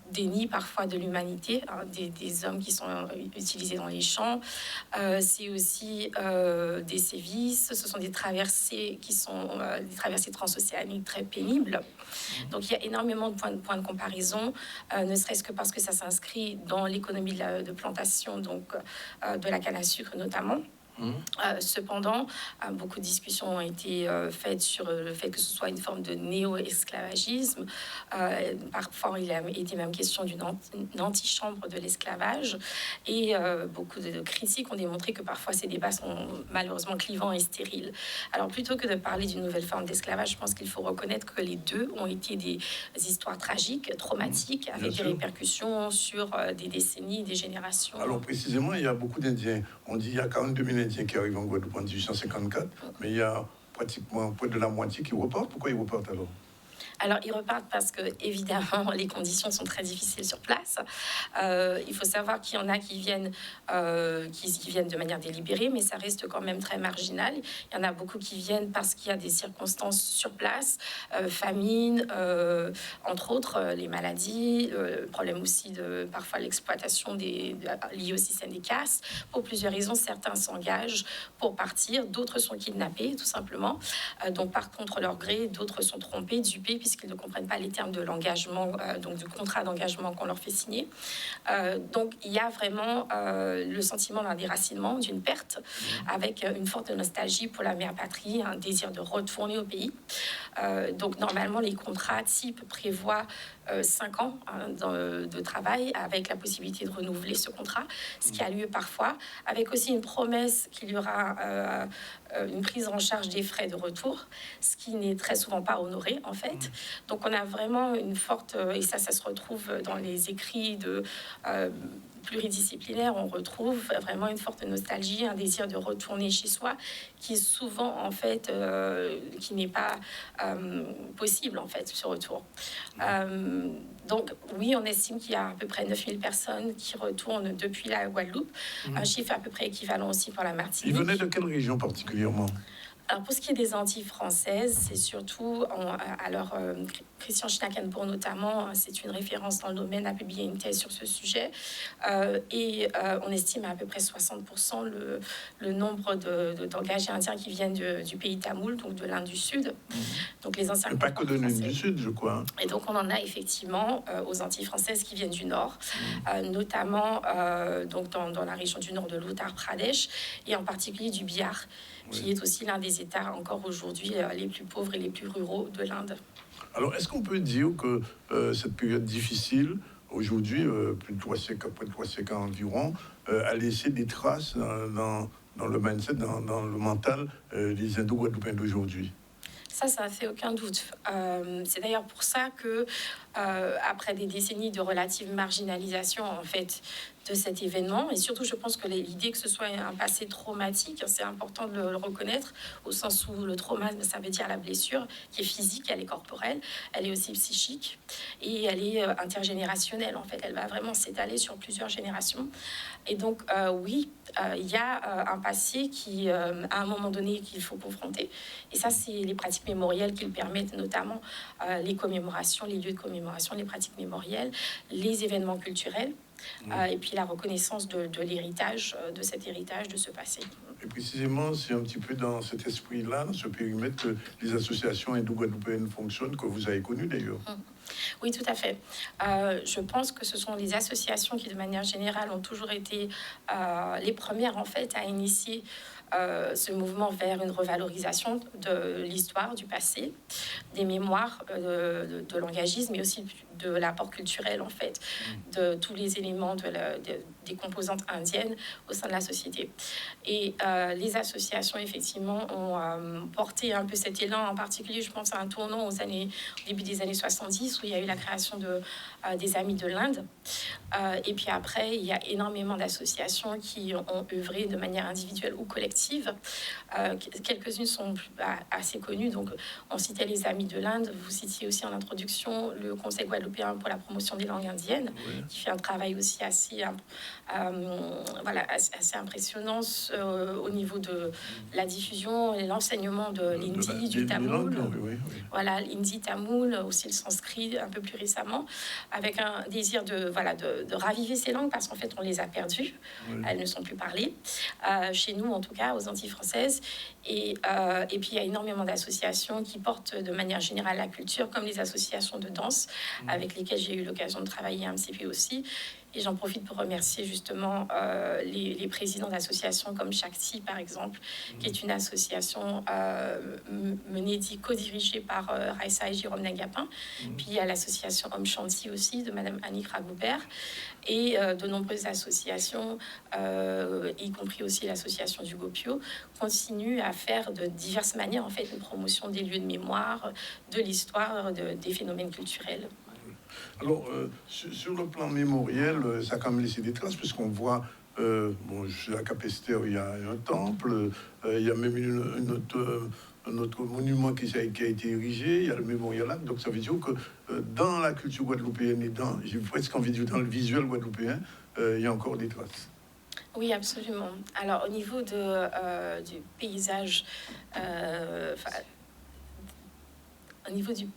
déni parfois de l'humanité, hein, des hommes qui sont utilisés dans les champs. C'est aussi des sévices, ce sont des traversées qui sont des traversées transocéaniques très pénibles. Donc il y a énormément de points de comparaison, ne serait-ce que parce que ça s'inscrit dans l'économie de plantation, donc de la canne à sucre notamment. Cependant, beaucoup de discussions ont été faites sur le fait que ce soit une forme de néo-esclavagisme. Parfois, il a été même question d'une antichambre de l'esclavage. Et beaucoup de critiques ont démontré que parfois ces débats sont malheureusement clivants et stériles. Alors, plutôt que de parler d'une nouvelle forme d'esclavage, je pense qu'il faut reconnaître que les deux ont été des histoires tragiques, traumatiques, avec des répercussions sur des décennies, des générations. Alors, précisément, il y a beaucoup d'Indiens. On dit qu'il y a 42 000 Indiens qui arrivent en Guadeloupe en 1854, mais il y a pratiquement près de la moitié qui repartent. Pourquoi ils repartent alors ? Alors, ils repartent parce que, évidemment, les conditions sont très difficiles sur place. Il faut savoir qu'il y en a qui viennent de manière délibérée, mais ça reste quand même très marginal. Il y en a beaucoup qui viennent parce qu'il y a des circonstances sur place, famine, entre autres, les maladies, le problème aussi de parfois l'exploitation liée au système des castes. Pour plusieurs raisons, certains s'engagent pour partir, d'autres sont kidnappés, tout simplement. Donc, partent contre leur gré, d'autres sont trompés, dupés, puisqu'ils ne comprennent pas les termes de l'engagement, donc du contrat d'engagement qu'on leur fait signer. Donc, il y a vraiment le sentiment d'un déracinement, d'une perte, avec une forte nostalgie pour la mère patrie, un désir de retourner au pays. Donc, normalement, les contrats type prévoient 5 ans de travail, avec la possibilité de renouveler ce contrat, ce qui a lieu parfois, avec aussi une promesse qu'il y aura une prise en charge des frais de retour, ce qui n'est très souvent pas honoré, en fait. Donc, on a vraiment une forte... et ça se retrouve dans les écrits pluridisciplinaires, on retrouve vraiment une forte nostalgie, un désir de retourner chez soi, qui est souvent, en fait, qui n'est pas possible, en fait, ce retour. Donc, oui, on estime qu'il y a à peu près 9000 personnes qui retournent depuis la Guadeloupe, un chiffre à peu près équivalent aussi pour la Martinique. Ils venaient de quelle région particulièrement ? Alors, pour ce qui est des Antilles françaises, c'est surtout, Christian Schnakenbourg notamment, c'est une référence dans le domaine, a publié une thèse sur ce sujet, on estime à peu près 60% le nombre d'engagés indiens qui viennent du pays tamoul, donc de l'Inde du Sud. Donc les anciens. Pas que de l'Inde du Sud, je crois. Et donc on en a effectivement aux Antilles françaises qui viennent du Nord, notamment donc dans la région du Nord de l'Uttar Pradesh, et en particulier du Bihar, qui est aussi l'un des États encore aujourd'hui les plus pauvres et les plus ruraux de l'Inde. Alors, est-ce qu'on peut dire que cette période difficile, aujourd'hui, plus de 3 siècles, après 3 siècles environ, a laissé des traces dans le mindset, dans le mental des Indo-Guadeloupéens d'aujourd'hui? Ça fait aucun doute. C'est d'ailleurs pour ça que, après des décennies de relative marginalisation, en fait, de cet événement, et surtout, je pense que l'idée que ce soit un passé traumatique, c'est important de le reconnaître, au sens où le traumatisme, ça veut dire la blessure, qui est physique, elle est corporelle, elle est aussi psychique, et elle est intergénérationnelle, en fait. Elle va vraiment s'étaler sur plusieurs générations. Et donc, oui, il y a un passé qui, à un moment donné, qu'il faut confronter. Et ça, c'est les pratiques mémorielles qui le permettent, notamment les commémorations, les lieux de commémoration, les pratiques mémorielles, les événements culturels, et puis la reconnaissance de l'héritage, de cet héritage, de ce passé. Et précisément, c'est un petit peu dans cet esprit-là, dans ce périmètre, que les associations indo-guadeloupéennes fonctionnent, que vous avez connues d'ailleurs. Oui, tout à fait. Je pense que ce sont les associations qui, de manière générale, ont toujours été les premières, en fait, à initier ce mouvement vers une revalorisation de l'histoire, du passé, des mémoires, de l'engagisme, mais aussi de l'apport culturel, en fait, de tous les éléments des composantes indiennes au sein de la société. Et les associations, effectivement, ont porté un peu cet élan. En particulier, je pense à un tournant au début des années 70, où il y a eu la création des Amis de l'Inde. Et puis après, il y a énormément d'associations qui ont œuvré de manière individuelle ou collective. Quelques-unes sont assez connues. Donc, on citait les Amis de l'Inde. Vous citiez aussi en introduction le Conseil guadeloupéen pour la promotion des langues indiennes, qui fait un travail aussi assez impressionnant au niveau de la diffusion et l'enseignement de l'hindi, du tamoul. Voilà, l'hindi, tamoul, aussi le sanskrit un peu plus récemment, avec un désir de raviver ces langues, parce qu'en fait, on les a perdues. Elles ne sont plus parlées. Chez nous, en tout cas, aux Antilles françaises. Et puis, il y a énormément d'associations qui portent de manière générale la culture, comme les associations de danse, avec lesquelles j'ai eu l'occasion de travailler un petit peu aussi. Et j'en profite pour remercier justement les présidents d'associations comme Shakti, par exemple, qui est une association co-dirigée par Raissa et Jérôme Nagapin. Puis il y a l'association Om Shanti aussi, de Madame Annick Ragoubert. Et de nombreuses associations, y compris aussi l'association du Gopio, continuent à faire de diverses manières, en fait, une promotion des lieux de mémoire, de l'histoire, des phénomènes culturels. Alors, sur le plan mémoriel, ça a quand même laissé des traces, puisqu'on voit, je suis à Capesterre, il y a un temple, il y a même un autre monument qui a été érigé, il y a le mémorial Lac. Donc ça veut dire que dans la culture guadeloupéenne et j'ai presque envie de dire dans le visuel guadeloupéen, il y a encore des traces. Oui, absolument. Alors, au niveau du paysage, au niveau du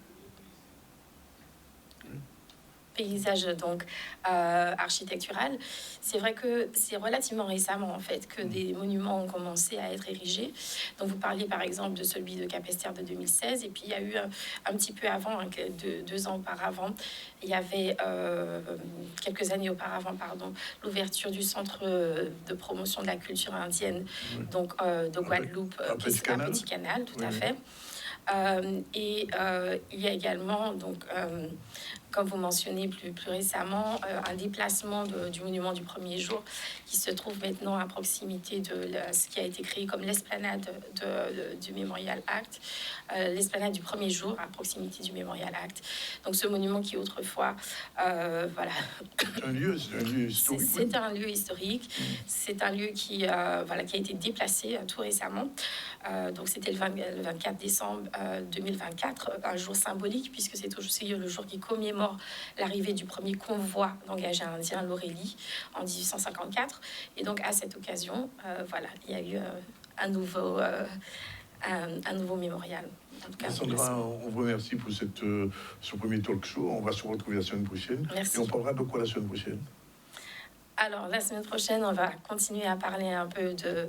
paysage donc architectural, c'est vrai que c'est relativement récemment en fait que des monuments ont commencé à être érigés. Donc vous parliez par exemple de celui de Capesterre de 2016, et puis il y a eu un petit peu avant, 2 ans auparavant, il y avait quelques années auparavant, l'ouverture du centre de promotion de la culture indienne, donc de Guadeloupe, qui est un petit canal, tout à fait. Et il y a également, donc, comme vous mentionnez plus récemment, un déplacement du monument du premier jour qui se trouve maintenant à proximité de ce qui a été créé comme l'esplanade du Memorial Act, l'esplanade du premier jour à proximité du Memorial Act. Donc ce monument qui autrefois, C'est un lieu historique. C'est un lieu historique. C'est un lieu qui a été déplacé tout récemment. Donc c'était le 24 décembre 2024, un jour symbolique, puisque c'est aussi le jour qui commémore l'arrivée du premier convoi d'engagés indiens, l'Aurélie, en 1854. Et donc à cette occasion, il y a eu un un nouveau mémorial. En tout cas, Sandra, on vous remercie pour ce premier talk show. On va se retrouver la semaine prochaine. Merci. Et on parlera de quoi la semaine prochaine? Alors, la semaine prochaine, on va continuer à parler un peu de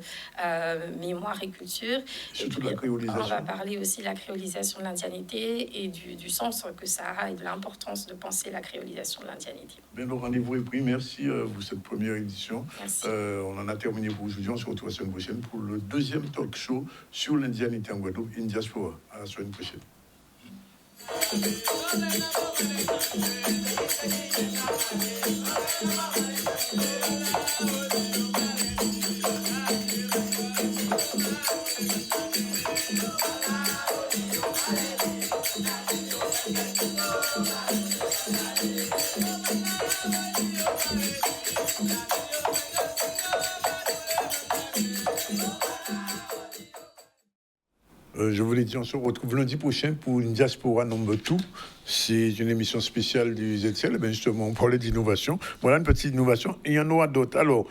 mémoire et culture. Surtout de la créolisation. On va parler aussi de la créolisation de l'indianité et du sens que ça a et de l'importance de penser la créolisation de l'indianité. Bien, le rendez-vous est pris. Merci pour cette première édition. Merci. On en a terminé pour aujourd'hui. On se retrouve la semaine prochaine pour le deuxième talk show sur l'indianité en Guadeloupe, In Diaspora. À la semaine prochaine. Je vous l'ai dit, on se retrouve lundi prochain pour une Diaspora Number 2. C'est une émission spéciale du ZCL. Ben justement, on parlait d'innovation. Voilà une petite innovation. Et il y en aura d'autres. Alors,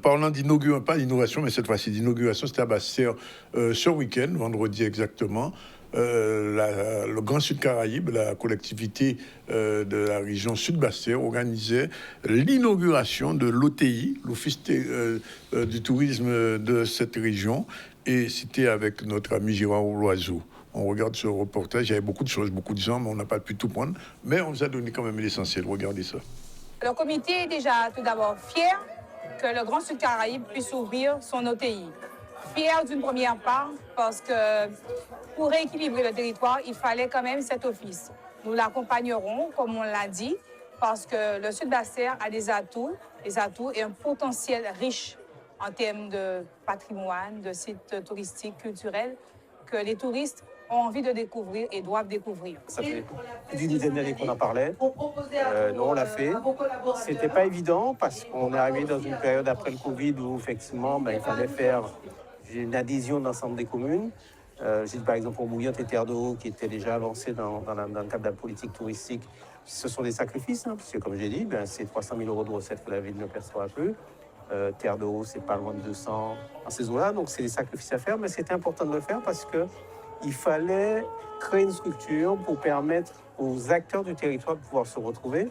parlant d'inauguration, pas d'innovation, mais cette fois-ci d'inauguration, c'était à Basse-Terre ce week-end, vendredi exactement. Le Grand Sud Caraïbe, la collectivité de la région Sud-Basse-Terre, organisait l'inauguration de l'OTI, l'Office du tourisme de cette région. Et c'était avec notre ami Gérard Loiseau. On regarde ce reportage, il y avait beaucoup de choses, beaucoup de gens, mais on n'a pas pu tout prendre. Mais on vous a donné quand même l'essentiel. Regardez ça. Le comité est déjà tout d'abord fier que le Grand Sud Caraïbe puisse ouvrir son OTI. Fier d'une première part, parce que pour rééquilibrer le territoire, il fallait quand même cet office. Nous l'accompagnerons, comme on l'a dit, parce que le Sud-Basse-Terre a des atouts et un potentiel riche en termes de patrimoine, de sites touristiques, culturels, que les touristes ont envie de découvrir et doivent découvrir. Ça fait plus d'une dizaine d'années qu'on en parlait. Nous, on l'a fait. C'était pas évident parce qu'on est arrivé dans une période après le Covid où, effectivement, il fallait faire une adhésion de l'ensemble des communes. J'ai par exemple pour Bouillotte et Terre de Haut qui étaient déjà avancés dans le cadre de la politique touristique. Ce sont des sacrifices, parce que comme j'ai dit, c'est 300 000 € de recettes que la ville ne perçoit plus. Terre de Haut, c'est pas loin de 200 dans ces eaux-là, donc c'est des sacrifices à faire, mais c'était important de le faire parce qu'il fallait créer une structure pour permettre aux acteurs du territoire de pouvoir se retrouver,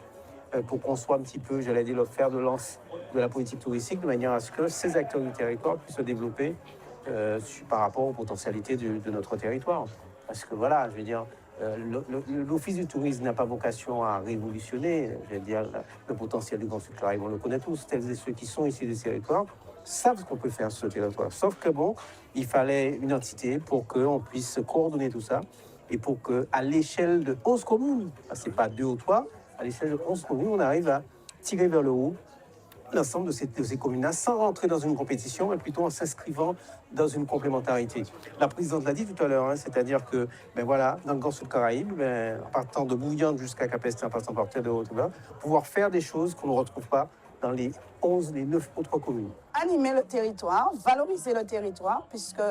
pour qu'on soit un petit peu, j'allais dire, le fer de lance de la politique touristique, de manière à ce que ces acteurs du territoire puissent se développer par rapport aux potentialités de notre territoire. Parce que voilà, je veux dire, l'Office du tourisme n'a pas vocation à révolutionner, je veux dire, le potentiel du Grand Sud Caraïbe. On le connaît tous, celles et ceux qui sont ici des territoires savent ce qu'on peut faire sur ce territoire. Sauf que bon, il fallait une entité pour qu'on puisse coordonner tout ça et pour qu'à l'échelle de 11 communes, c'est pas 2 ou 3, à l'échelle de 11 communes, on arrive à tirer vers le haut l'ensemble de ces communes-là sans rentrer dans une compétition, mais plutôt en s'inscrivant dans une complémentarité. La présidente l'a dit tout à l'heure, c'est-à-dire que, voilà, dans le Grand Sud Caraïbe, en partant de Bouillante jusqu'à Capestin, en passant par Terre de Haut, pouvoir faire des choses qu'on ne retrouve pas dans les 9 autres communes. Animer le territoire, valoriser le territoire, puisque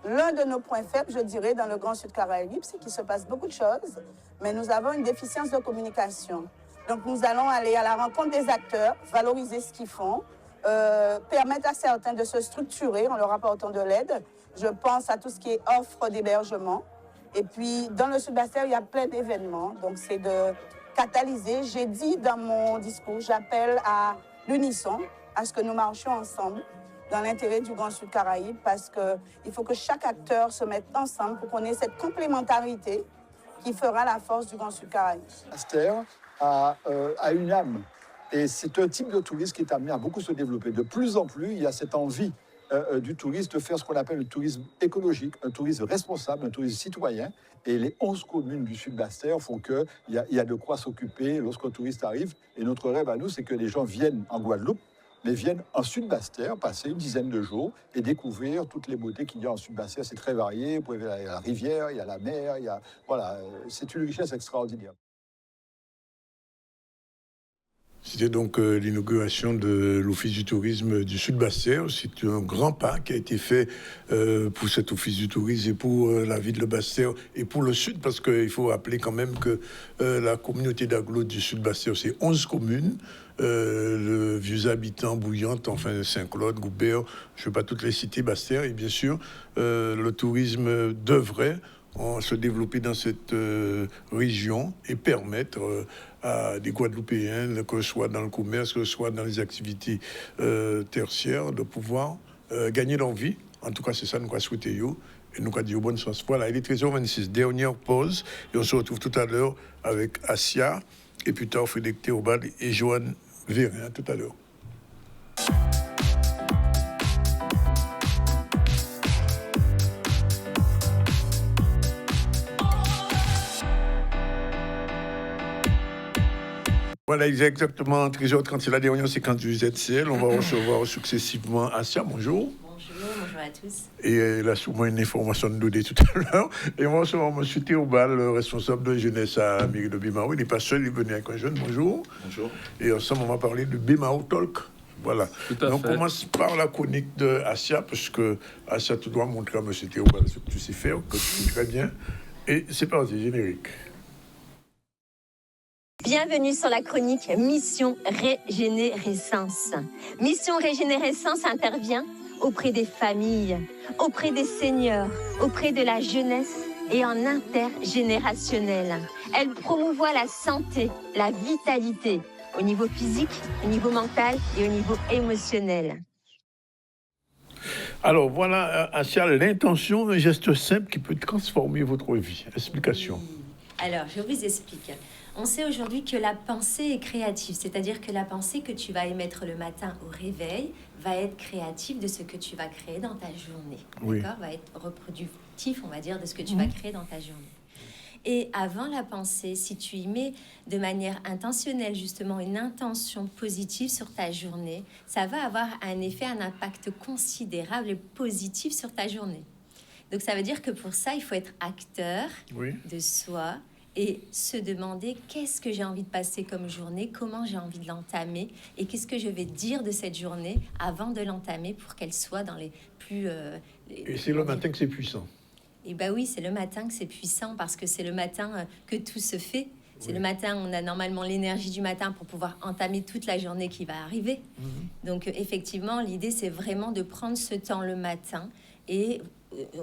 l'un de nos points faibles, je dirais, dans le Grand Sud Caraïbe, c'est qu'il se passe beaucoup de choses, mais nous avons une déficience de communication. Donc nous allons aller à la rencontre des acteurs, valoriser ce qu'ils font, permettre à certains de se structurer en leur apportant de l'aide. Je pense à tout ce qui est offre d'hébergement. Et puis dans le Sud-Basse-Terre, il y a plein d'événements. Donc c'est de catalyser. J'ai dit dans mon discours, j'appelle à l'unisson, à ce que nous marchions ensemble dans l'intérêt du Grand Sud Caraïbe, parce qu'il faut que chaque acteur se mette ensemble pour qu'on ait cette complémentarité qui fera la force du Grand Sud Caraïbe. Basse-Terre a une âme. Et c'est un type de tourisme qui est amené à beaucoup se développer. De plus en plus, il y a cette envie du touriste de faire ce qu'on appelle le tourisme écologique, un tourisme responsable, un tourisme citoyen. Et les 11 communes du Sud-Basse-Terre font qu'il y a de quoi s'occuper lorsqu'un touriste arrive. Et notre rêve à nous, c'est que les gens viennent en Guadeloupe, mais viennent en Sud-Basse-Terre, passer une dizaine de jours et découvrir toutes les beautés qu'il y a en Sud-Basse-Terre. C'est très varié. Il y a la rivière, il y a la mer, voilà, c'est une richesse extraordinaire. C'était donc l'inauguration de l'Office du tourisme du Sud-Bastère. C'est un grand pas qui a été fait pour cet Office du tourisme et pour la ville de Bastère et pour le Sud, parce qu'il faut rappeler quand même que la communauté d'agglomération du Sud-Bastère, c'est 11 communes. Le vieux habitant Bouillante, enfin Saint-Claude, Goubert, je ne vais pas toutes les citer, Bastère, et bien sûr, le tourisme devrait se développer dans cette région et permettre à des Guadeloupéens, que ce soit dans le commerce, que ce soit dans les activités tertiaires, de pouvoir gagner leur vie. En tout cas, c'est ça que nous avons souhaité. Et nous avons dit bonne chance. Voilà, il est 13h26, dernière pause, et on se retrouve tout à l'heure avec Assia, et plus tard Frédéric Théobald et Joanne Vérin. Tout à l'heure. Voilà, il est exactement 13h30, c'est la dernière séquence du ZCL. On va recevoir successivement Assia. Bonjour. Bonjour à tous. Et elle a souvent une information de donner tout à l'heure. Et on va recevoir M. Théobald, le responsable de jeunesse à la mairie de Bémao. Il n'est pas seul, il est venu avec un jeune. Bonjour. Bonjour. Et ensemble, on va parler de Bémao Talk. Voilà. On commence par la chronique de Assia, parce que Assia, tu dois montrer à M. Théobald ce que tu sais faire, que tu fais très bien. Et c'est parti, générique. Bienvenue sur la chronique Mission Régénérescence. Mission Régénérescence intervient auprès des familles, auprès des seniors, auprès de la jeunesse et en intergénérationnel. Elle promouvoit la santé, la vitalité au niveau physique, au niveau mental et au niveau émotionnel. Alors voilà, Assia, l'intention d'un geste simple qui peut transformer votre vie. Explication. Alors, je vous explique. On sait aujourd'hui que la pensée est créative, c'est-à-dire que la pensée que tu vas émettre le matin au réveil va être créative de ce que tu vas créer dans ta journée. Oui. D'accord ? Va être reproductif, on va dire, de ce que tu vas créer dans ta journée. Et avant la pensée, si tu y mets de manière intentionnelle, justement, une intention positive sur ta journée, ça va avoir un effet, un impact considérable et positif sur ta journée. Donc, ça veut dire que pour ça, il faut être acteur de soi et se demander qu'est-ce que j'ai envie de passer comme journée, comment j'ai envie de l'entamer et qu'est-ce que je vais dire de cette journée avant de l'entamer pour qu'elle soit dans les plus... Et c'est le matin que c'est puissant. Et bien oui, c'est le matin que c'est puissant parce que c'est le matin que tout se fait. C'est le matin, on a normalement l'énergie du matin pour pouvoir entamer toute la journée qui va arriver. Donc effectivement, l'idée, c'est vraiment de prendre ce temps le matin et...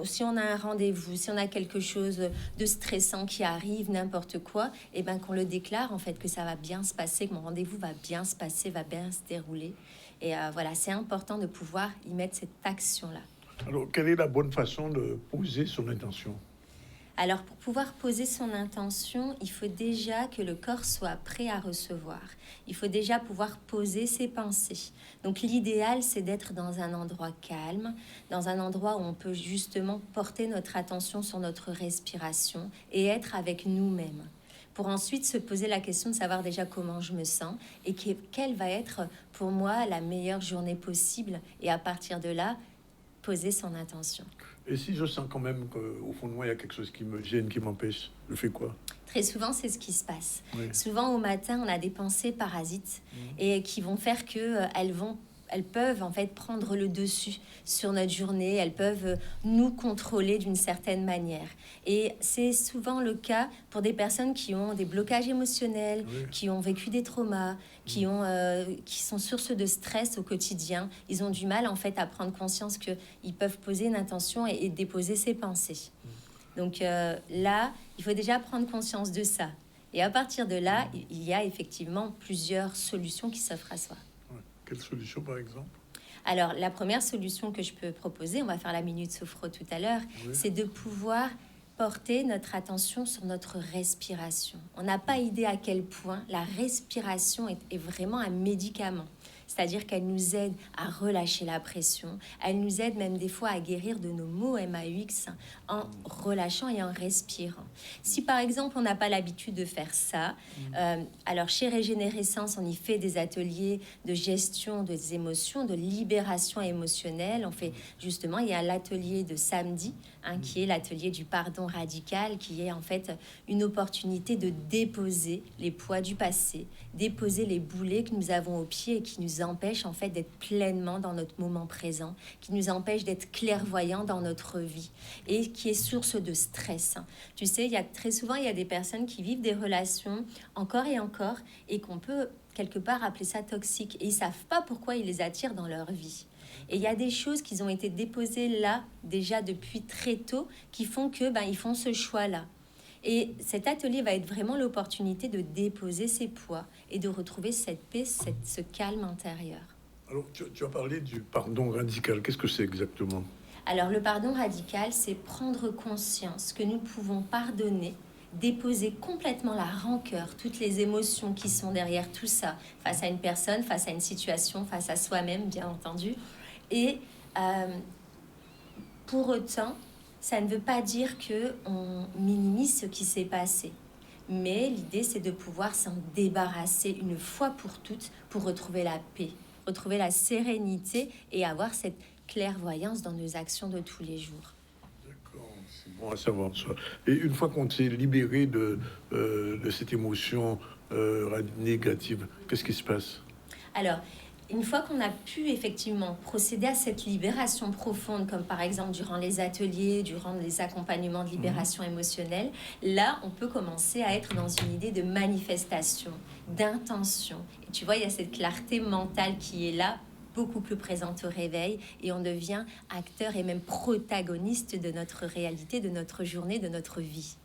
Si on a un rendez-vous, si on a quelque chose de stressant qui arrive, n'importe quoi, et ben qu'on le déclare en fait que ça va bien se passer, que mon rendez-vous va bien se passer, va bien se dérouler. Et voilà, c'est important de pouvoir y mettre cette action-là. Alors, quelle est la bonne façon de poser son intention ? Alors, pour pouvoir poser son intention, il faut déjà que le corps soit prêt à recevoir. Il faut déjà pouvoir poser ses pensées. Donc, l'idéal, c'est d'être dans un endroit calme, dans un endroit où on peut justement porter notre attention sur notre respiration et être avec nous-mêmes. Pour ensuite se poser la question de savoir déjà comment je me sens et quelle va être pour moi la meilleure journée possible. Et à partir de là, poser son intention. Et si je sens quand même qu'au fond de moi, il y a quelque chose qui me gêne, qui m'empêche, je fais quoi ? Très souvent, c'est ce qui se passe. Oui. Souvent, au matin, on a des pensées parasites et qui vont faire que elles peuvent en fait prendre le dessus sur notre journée. Elles peuvent nous contrôler d'une certaine manière. Et c'est souvent le cas pour des personnes qui ont des blocages émotionnels, qui ont vécu des traumas, qui sont source de stress au quotidien. Ils ont du mal en fait à prendre conscience qu'ils peuvent poser une intention et déposer ses pensées. Donc là, il faut déjà prendre conscience de ça. Et à partir de là, il y a effectivement plusieurs solutions qui s'offrent à soi. Quelle solution, par exemple ? Alors, la première solution que je peux proposer, on va faire la minute sophro tout à l'heure, c'est de pouvoir porter notre attention sur notre respiration. On n'a pas idée à quel point la respiration est vraiment un médicament. c'est-à-dire qu'elle nous aide à relâcher la pression, elle nous aide même des fois à guérir de nos maux MAUX en relâchant et en respirant. Si par exemple on n'a pas l'habitude de faire ça, alors chez Régénérescence, on y fait des ateliers de gestion des émotions, de libération émotionnelle. On fait justement, il y a l'atelier de samedi, qui est l'atelier du pardon radical, qui est en fait une opportunité de déposer les poids du passé, déposer les boulets que nous avons au pied et qui nous empêchent en fait d'être pleinement dans notre moment présent, qui nous empêchent d'être clairvoyants dans notre vie et qui est source de stress. Tu sais, très souvent, il y a des personnes qui vivent des relations encore et encore et qu'on peut quelque part appeler ça toxique et ils savent pas pourquoi ils les attirent dans leur vie. Et il y a des choses qui ont été déposées là déjà depuis très tôt qui font que ils font ce choix-là. Et cet atelier va être vraiment l'opportunité de déposer ses poids et de retrouver cette paix, ce calme intérieur. Alors, tu as parlé du pardon radical. Qu'est-ce que c'est exactement? Alors, le pardon radical, c'est prendre conscience que nous pouvons pardonner, déposer complètement la rancœur, toutes les émotions qui sont derrière tout ça, face à une personne, face à une situation, face à soi-même, bien entendu. Et pour autant, ça ne veut pas dire qu'on minimise ce qui s'est passé. Mais l'idée, c'est de pouvoir s'en débarrasser une fois pour toutes pour retrouver la paix, retrouver la sérénité et avoir cette clairvoyance dans nos actions de tous les jours. D'accord, c'est bon à savoir ça. Et une fois qu'on s'est libéré de cette émotion négative, qu'est-ce qui se passe? Alors, une fois qu'on a pu effectivement procéder à cette libération profonde, comme par exemple durant les ateliers, durant les accompagnements de libération émotionnelle, là, on peut commencer à être dans une idée de manifestation, d'intention. Et tu vois, il y a cette clarté mentale qui est là, beaucoup plus présente au réveil, et on devient acteur et même protagoniste de notre réalité, de notre journée, de notre vie.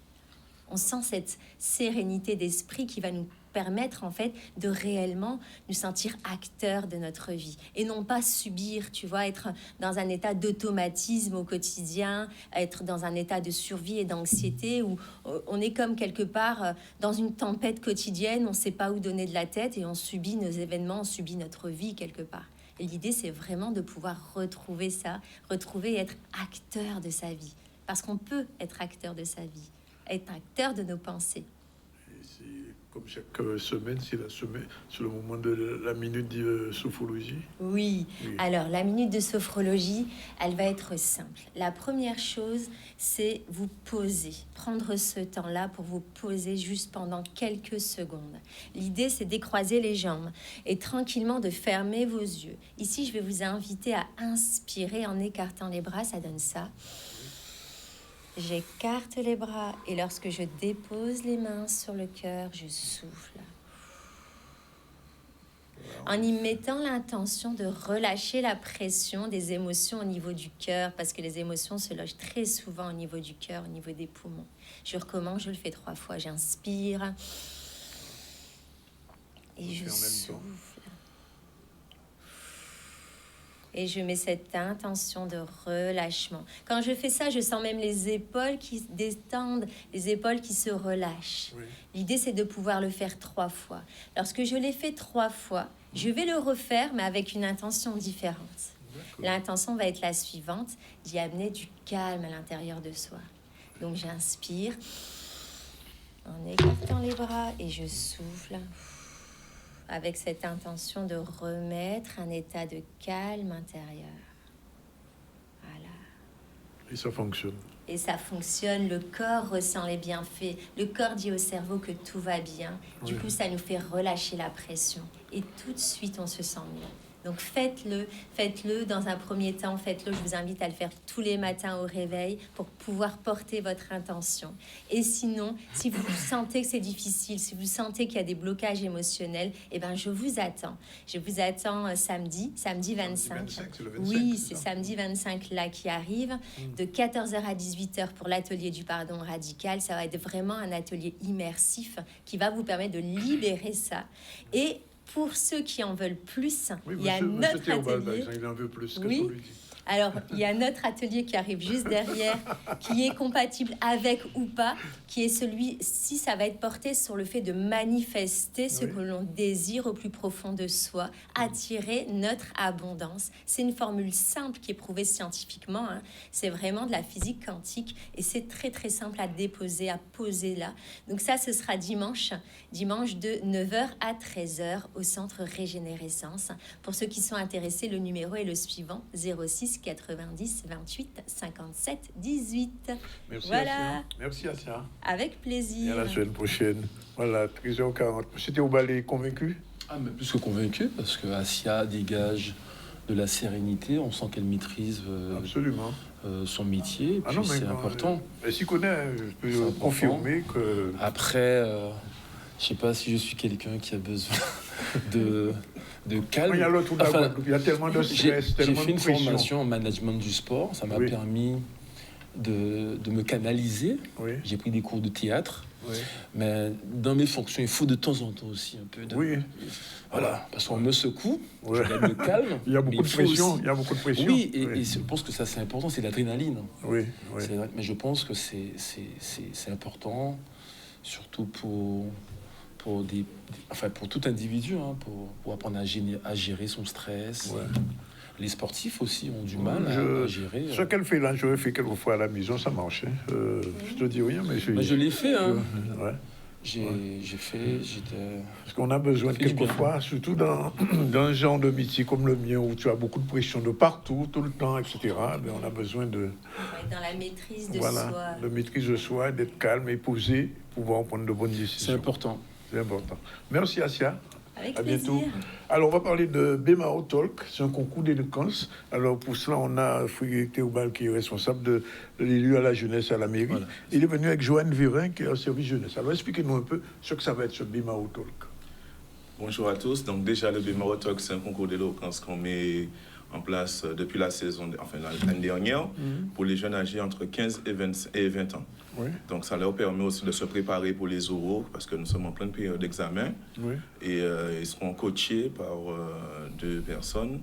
On sent cette sérénité d'esprit qui va nous permettre en fait de réellement nous sentir acteurs de notre vie et non pas subir, tu vois, être dans un état d'automatisme au quotidien, être dans un état de survie et d'anxiété où on est comme quelque part dans une tempête quotidienne, on ne sait pas où donner de la tête et on subit nos événements, on subit notre vie quelque part. Et l'idée, c'est vraiment de pouvoir retrouver ça, retrouver et être acteur de sa vie. Parce qu'on peut être acteur de sa vie, être acteur de nos pensées. Et c'est comme chaque semaine, c'est le moment de la minute de sophrologie. Oui. Alors la minute de sophrologie, elle va être simple. La première chose, c'est vous poser, prendre ce temps-là pour vous poser juste pendant quelques secondes. L'idée, c'est d'écroiser les jambes et tranquillement de fermer vos yeux. Ici, je vais vous inviter à inspirer en écartant les bras, ça donne ça. J'écarte les bras et lorsque je dépose les mains sur le cœur, je souffle. En y mettant l'intention de relâcher la pression des émotions au niveau du cœur, parce que les émotions se logent très souvent au niveau du cœur, au niveau des poumons. Je recommence, je le fais 3 fois. J'inspire et je souffle. Et je mets cette intention de relâchement. Quand je fais ça, je sens même les épaules qui se détendent, les épaules qui se relâchent. Oui. L'idée, c'est de pouvoir le faire 3 fois. Lorsque je l'ai fait 3 fois, je vais le refaire, mais avec une intention différente. L'intention va être la suivante, d'y amener du calme à l'intérieur de soi. Donc, j'inspire en écartant les bras et je souffle. Avec cette intention de remettre un état de calme intérieur. Voilà. Et ça fonctionne. Et ça fonctionne, le corps ressent les bienfaits. Le corps dit au cerveau que tout va bien. Du coup, ça nous fait relâcher la pression. Et tout de suite, on se sent mieux. Donc faites-le dans un premier temps, faites-le, je vous invite à le faire tous les matins au réveil pour pouvoir porter votre intention. Et sinon, si vous sentez que c'est difficile, si vous sentez qu'il y a des blocages émotionnels, eh ben je vous attends. Je vous attends samedi 25. C'est le 25, oui, c'est samedi 25 là qui arrive, de 14h à 18h pour l'atelier du pardon radical. Ça va être vraiment un atelier immersif qui va vous permettre de libérer ça. Et pour ceux qui en veulent plus, il y a notre atelier. Il en veut plus. Oui. Alors, il y a notre atelier qui arrive juste derrière, qui est compatible avec ou pas, qui est celui-ci, ça va être porté sur le fait de manifester ce que l'on désire au plus profond de soi, attirer notre abondance. C'est une formule simple qui est prouvée scientifiquement, hein. C'est vraiment de la physique quantique et c'est très très simple à déposer, à poser là. Donc ça, ce sera dimanche de 9h à 13h au centre Régénérescence. Pour ceux qui sont intéressés, le numéro est le suivant, 06 90 28 57 18. Merci, voilà. Assia. Merci, Assia. Avec plaisir. Et à la semaine prochaine. Voilà, 13h40. C'était au balai convaincu? Ah, mais plus que convaincu, parce que Assia dégage de la sérénité. On sent qu'elle maîtrise absolument son métier. Et puis c'est important. Elle s'y connaît, je peux confirmer que... Après, je sais pas si je suis quelqu'un qui a besoin de calme. Il y a l'autre il y a tellement de stress, tellement de pression. J'ai fait une formation en management du sport. Ça m'a permis de me canaliser. J'ai pris des cours de théâtre. Mais dans mes fonctions, il faut de temps en temps aussi un peu de... Voilà, parce qu'on me secoue, je gagne le calme. Il y a beaucoup de pression. Il y a beaucoup de pression. Oui, et je pense que ça, c'est important, c'est l'adrénaline. Oui. Mais je pense que c'est important, surtout pour tout individu, hein, pour apprendre à gérer son stress. Les sportifs aussi ont du mal à gérer. Ce qu'elle fait là, je le fais quelquefois à la maison, ça marche. Hein. Je te dis rien, mais je l'ai fait. Hein. J'ai fait. Parce qu'on a besoin quelquefois, surtout dans un genre de métier comme le mien, où tu as beaucoup de pression de partout, tout le temps, etc. Mais on a besoin de... Dans la maîtrise de soi. De maîtrise de soi, d'être calme et posé, pouvoir prendre de bonnes décisions. C'est important. C'est important. Merci, Assia. Avec à plaisir. bientôt. Alors, on va parler de Bemao Talk. C'est un concours d'éloquence. Alors, pour cela, on a Frédéric Théobald qui est responsable de l'élu à la jeunesse à la mairie. Voilà. Il est venu avec Joanne Vérin qui est au service jeunesse. Alors, expliquez-nous un peu ce que ça va être, ce Bemao Talk. Bonjour à tous. Donc, déjà, le Bemao Talk, c'est un concours d'éloquence qu'on met en place depuis la saison, l'année dernière, pour les jeunes âgés entre 15 et 20 ans. Donc, ça leur permet aussi de se préparer pour les oraux, parce que nous sommes en pleine période d'examen. Et ils seront coachés par 2 personnes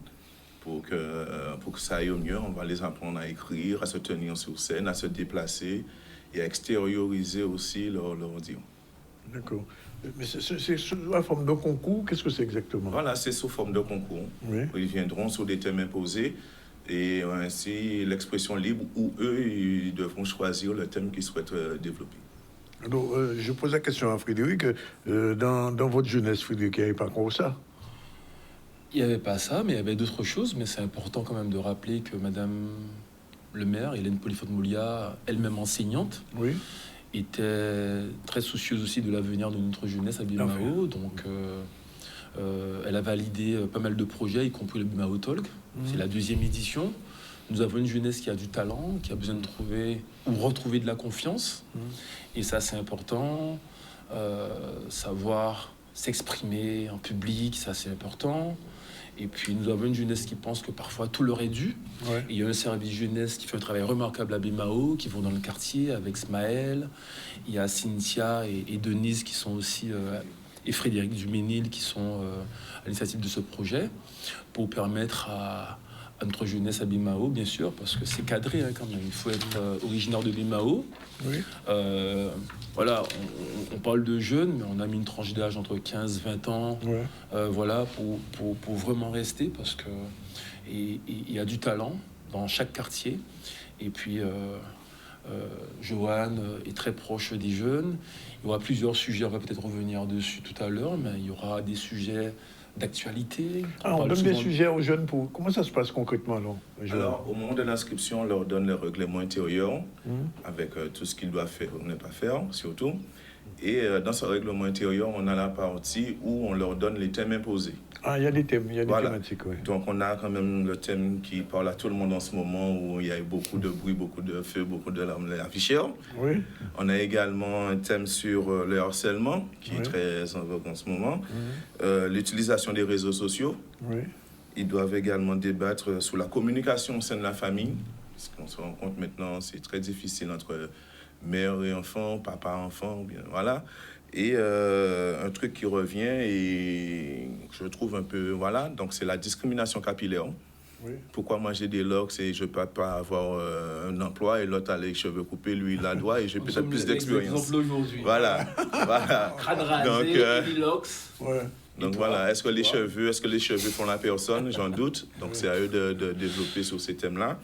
pour que ça aille au mieux. On va les apprendre à écrire, à se tenir sur scène, à se déplacer et à extérioriser aussi leur dire. D'accord. Mais c'est sous la forme de concours, qu'est-ce que c'est exactement? Voilà, c'est sous forme de concours. Ils viendront sur des thèmes imposés et ainsi l'expression libre où eux, ils devront choisir le thème qu'ils souhaitent développer. Alors, je pose la question à Frédéric. Dans votre jeunesse, Frédéric, il n'y avait pas encore ça? Il n'y avait pas ça, mais il y avait d'autres choses. Mais c'est important quand même de rappeler que Madame le maire, Hélène Polifote-Mouliat, elle-même enseignante, était très soucieuse aussi de l'avenir de notre jeunesse à Bemao. Donc, elle a validé pas mal de projets, y compris le Bemao Talk. C'est la 2e édition. Nous avons une jeunesse qui a du talent, qui a besoin de trouver ou retrouver de la confiance. Et ça, c'est important. Savoir s'exprimer en public, ça, c'est important. Et puis, nous avons une jeunesse qui pense que parfois tout leur est dû. Et il y a un service jeunesse qui fait un travail remarquable à Bemao, qui vont dans le quartier avec Smaël. Il y a Cynthia et Denise qui sont aussi... et Frédéric Duménil qui sont à l'initiative de ce projet pour permettre à notre jeunesse à Bemao, bien sûr, parce que c'est cadré quand même. Il faut être originaire de Bemao. Voilà, on parle de jeunes, mais on a mis une tranche d'âge entre 15 et 20 ans, voilà, pour vraiment rester, parce que il y a du talent dans chaque quartier. Et puis, Joanne est très proche des jeunes. Il y aura plusieurs sujets, on va peut-être revenir dessus tout à l'heure, mais il y aura des sujets d'actualité. On donne des sujets aux jeunes pour... Comment ça se passe concrètement alors, au moment de l'inscription, on leur donne le règlement intérieur avec tout ce qu'ils doivent faire ou ne pas faire, surtout. Et dans ce règlement intérieur, on a la partie où on leur donne les thèmes imposés. Ah, il y a des thèmes, il y a des thématiques, Donc, on a quand même le thème qui parle à tout le monde en ce moment, où il y a beaucoup de bruit, beaucoup de feu, beaucoup de larmes afficheurs. On a également un thème sur le harcèlement, qui est très en vogue en ce moment. L'utilisation des réseaux sociaux. Ils doivent également débattre sur la communication au sein de la famille, parce qu'on se rend compte maintenant, c'est très difficile entre mère et enfant, papa-enfant, bien voilà. Et un truc qui revient et je trouve un peu, voilà, donc c'est la discrimination capillaire. Pourquoi manger des locks et je ne peux pas avoir un emploi et l'autre a les cheveux coupés, lui il a droit et j'ai peut-être plus d'expérience. Voilà. Crâne rasé, locks. Donc voilà, est-ce que les cheveux font la personne? J'en doute. Donc c'est à eux de développer sur ces thèmes-là.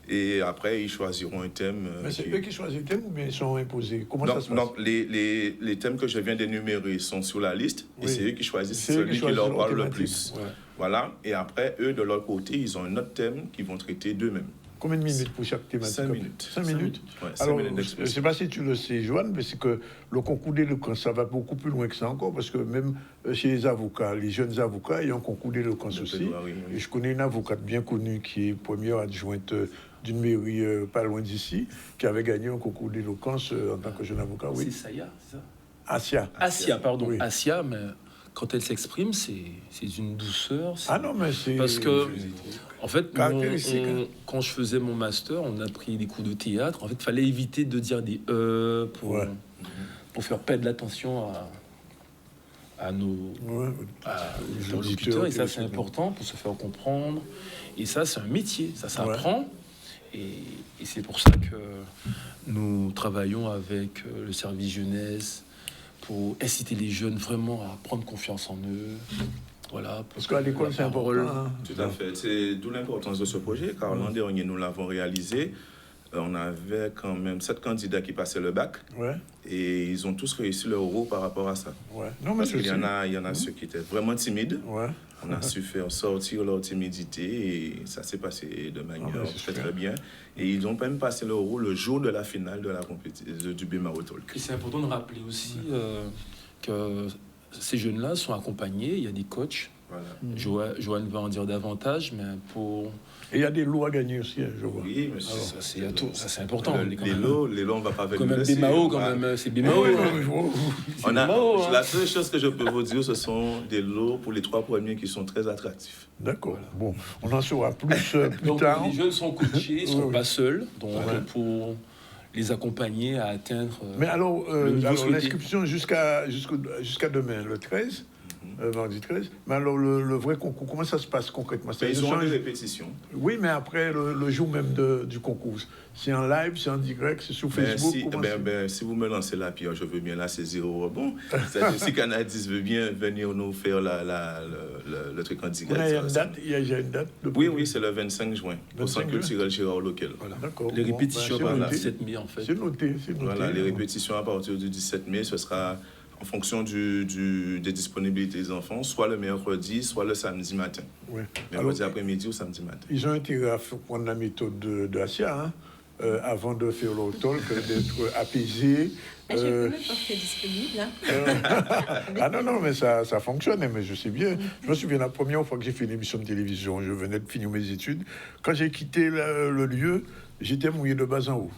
Et après, ils choisiront un thème. Mais c'est eux qui choisissent le thème ou bien ils sont imposés? Comment ça se passe? Donc les thèmes que je viens d'énumérer sont sur la liste et c'est eux qui choisissent celui qui leur parle le plus. Voilà. Et après, eux, de leur côté, ils ont un autre thème qu'ils vont traiter d'eux-mêmes. Combien de minutes pour chaque thématique? 5 minutes. 5 minutes. Ouais, 5 Alors, minutes je ne sais pas si tu le sais, Joanne, mais c'est que le concours d'éloquence, ça va beaucoup plus loin que ça encore, parce que même chez les avocats, les jeunes avocats, il y a un concours d'éloquence aussi. Et je connais une avocate bien connue qui est première adjointe d'une mairie pas loin d'ici, qui avait gagné un concours d'éloquence en tant que jeune avocat. Oui. C'est Saya, c'est ça? Asia, pardon. Oui. Asia, mais quand elle s'exprime, c'est d'une douceur. Ah non, mais c'est... Parce que, en fait, quand je faisais mon master, on a pris des cours de théâtre. En fait, il fallait éviter de dire des pour faire perdre l'attention à nos auditeurs. Et ça, c'est important pour se faire comprendre. Et ça, c'est un métier. Ça s'apprend. Et c'est pour ça que nous travaillons avec le service jeunesse pour inciter les jeunes vraiment à prendre confiance en eux. Voilà, parce qu'à l'école, c'est important. Tout à fait. C'est d'où l'importance de ce projet, car l'an dernier, nous l'avons réalisé. On avait quand même 7 candidats qui passaient le bac. Et ils ont tous réussi leur rôle par rapport à ça. Non, mais parce qu'il y en a ceux qui étaient vraiment timides. On a su faire sortir leur timidité et ça s'est passé de manière très bien. Et ils ont même passé leur rôle le jour de la finale de la compétition du BMAO Talk. Et c'est important de rappeler aussi que ces jeunes-là sont accompagnés. Il y a des coachs. Voilà. Joanne va en dire davantage, mais pour... Et il y a des lots à gagner aussi, je vois. Oui, mais ça, c'est important. Les lots, on ne va pas venir. Comme même BMAO, quand même, c'est BMAO. La seule chose que je peux vous dire, ce sont des lots pour les 3 premiers qui sont très attractifs. D'accord. Bon, on en saura plus donc, tard. Les jeunes sont coachés, ils ne sont pas seuls. Donc, pour les accompagner à atteindre. Mais alors l'inscription jusqu'à demain, le 13. Mardi 13. Mais alors, le vrai concours, comment ça se passe concrètement? Ils ont des répétitions. Oui, mais après, le jour même du concours, c'est en live, c'est en direct, c'est sur Facebook? Si vous me lancez la pierre, je veux bien la saisir au rebond. Si Canadis veut bien venir nous faire le truc en direct. Il y a une date? Oui, c'est le 25 juin, au Centre culturel Gérard Loquel. D'accord. Les répétitions le 17 mai, en fait. C'est noté. Voilà, les répétitions à partir du 17 mai, ce sera... en fonction des disponibilités des enfants, soit le mercredi, soit le samedi matin. Mercredi après-midi ou samedi matin. Ils ont intérêt à prendre la méthode de Asia, avant de faire leur talk, d'être apaisés. Je peux me porter disponible. Non, mais ça fonctionne, mais je sais bien. Je me souviens la première fois que j'ai fait une émission de télévision, je venais de finir mes études. Quand j'ai quitté le lieu, j'étais mouillé de bas en haut.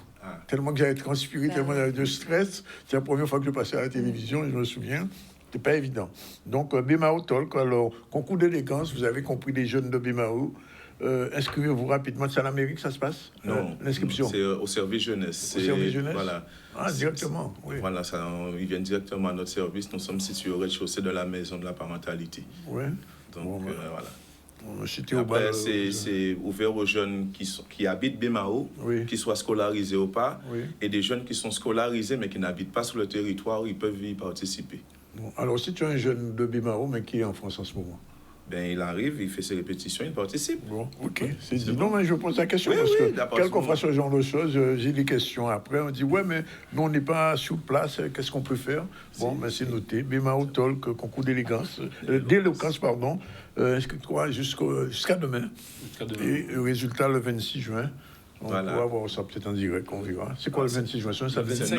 Tellement que j'avais transpiré, tellement j'avais de stress. C'est la première fois que je passais à la télévision, je me souviens. C'était pas évident. Donc, BMAO Talk, alors, concours d'élégance, vous avez compris, les jeunes de BMAO. Inscrivez-vous rapidement. C'est à la mairie que ça se passe? Non, l'inscription. C'est au service jeunesse. Au service jeunesse? Voilà. Directement, oui. Voilà, ils viennent directement à notre service. Nous sommes situés au rez-de-chaussée de la maison de la parentalité. Oui. Donc, voilà. Après, c'est ouvert aux jeunes qui habitent BMAO, qui soient scolarisés ou pas, et des jeunes qui sont scolarisés mais qui n'habitent pas sur le territoire, ils peuvent y participer. Bon, alors, si tu es un jeune de BMAO, mais qui est en France en ce moment? Il arrive, il fait ses répétitions, il participe. Bon, ok. C'est dit. Non, mais je pose la question parce que quelquefois, ce genre de choses, j'ai des questions. Après, on dit, mais nous, on n'est pas sur place, qu'est-ce qu'on peut faire? Bon, c'est noté. BMAO Talk, concours d'éloquence, inscris-toi jusqu'à demain. Et le résultat, le 26 juin. On pourra voir ça peut-être en direct, on verra. C'est quoi le 26 juin?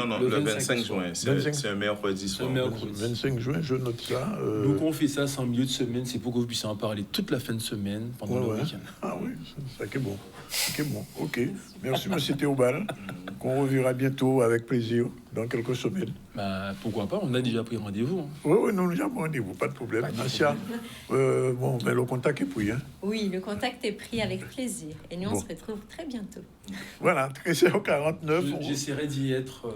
Non, le 25 juin. C'est un mercredi soir. 25 juin, je note ça. Donc on fait ça en milieu de semaine, c'est pour que vous puissiez en parler toute la fin de semaine, pendant le week-end. Ah oui, ça qui est bon. Ok. Merci, M. Théobald. Qu'on reverra bientôt avec plaisir, dans quelques semaines. Pourquoi pas, on a déjà pris rendez-vous. Oui, nous déjà pris rendez-vous, pas de problème. Asia, mais le contact est pris. Oui, le contact est pris avec plaisir. Et nous, on se retrouve très bientôt. Voilà, 13h49. J'essaierai d'y être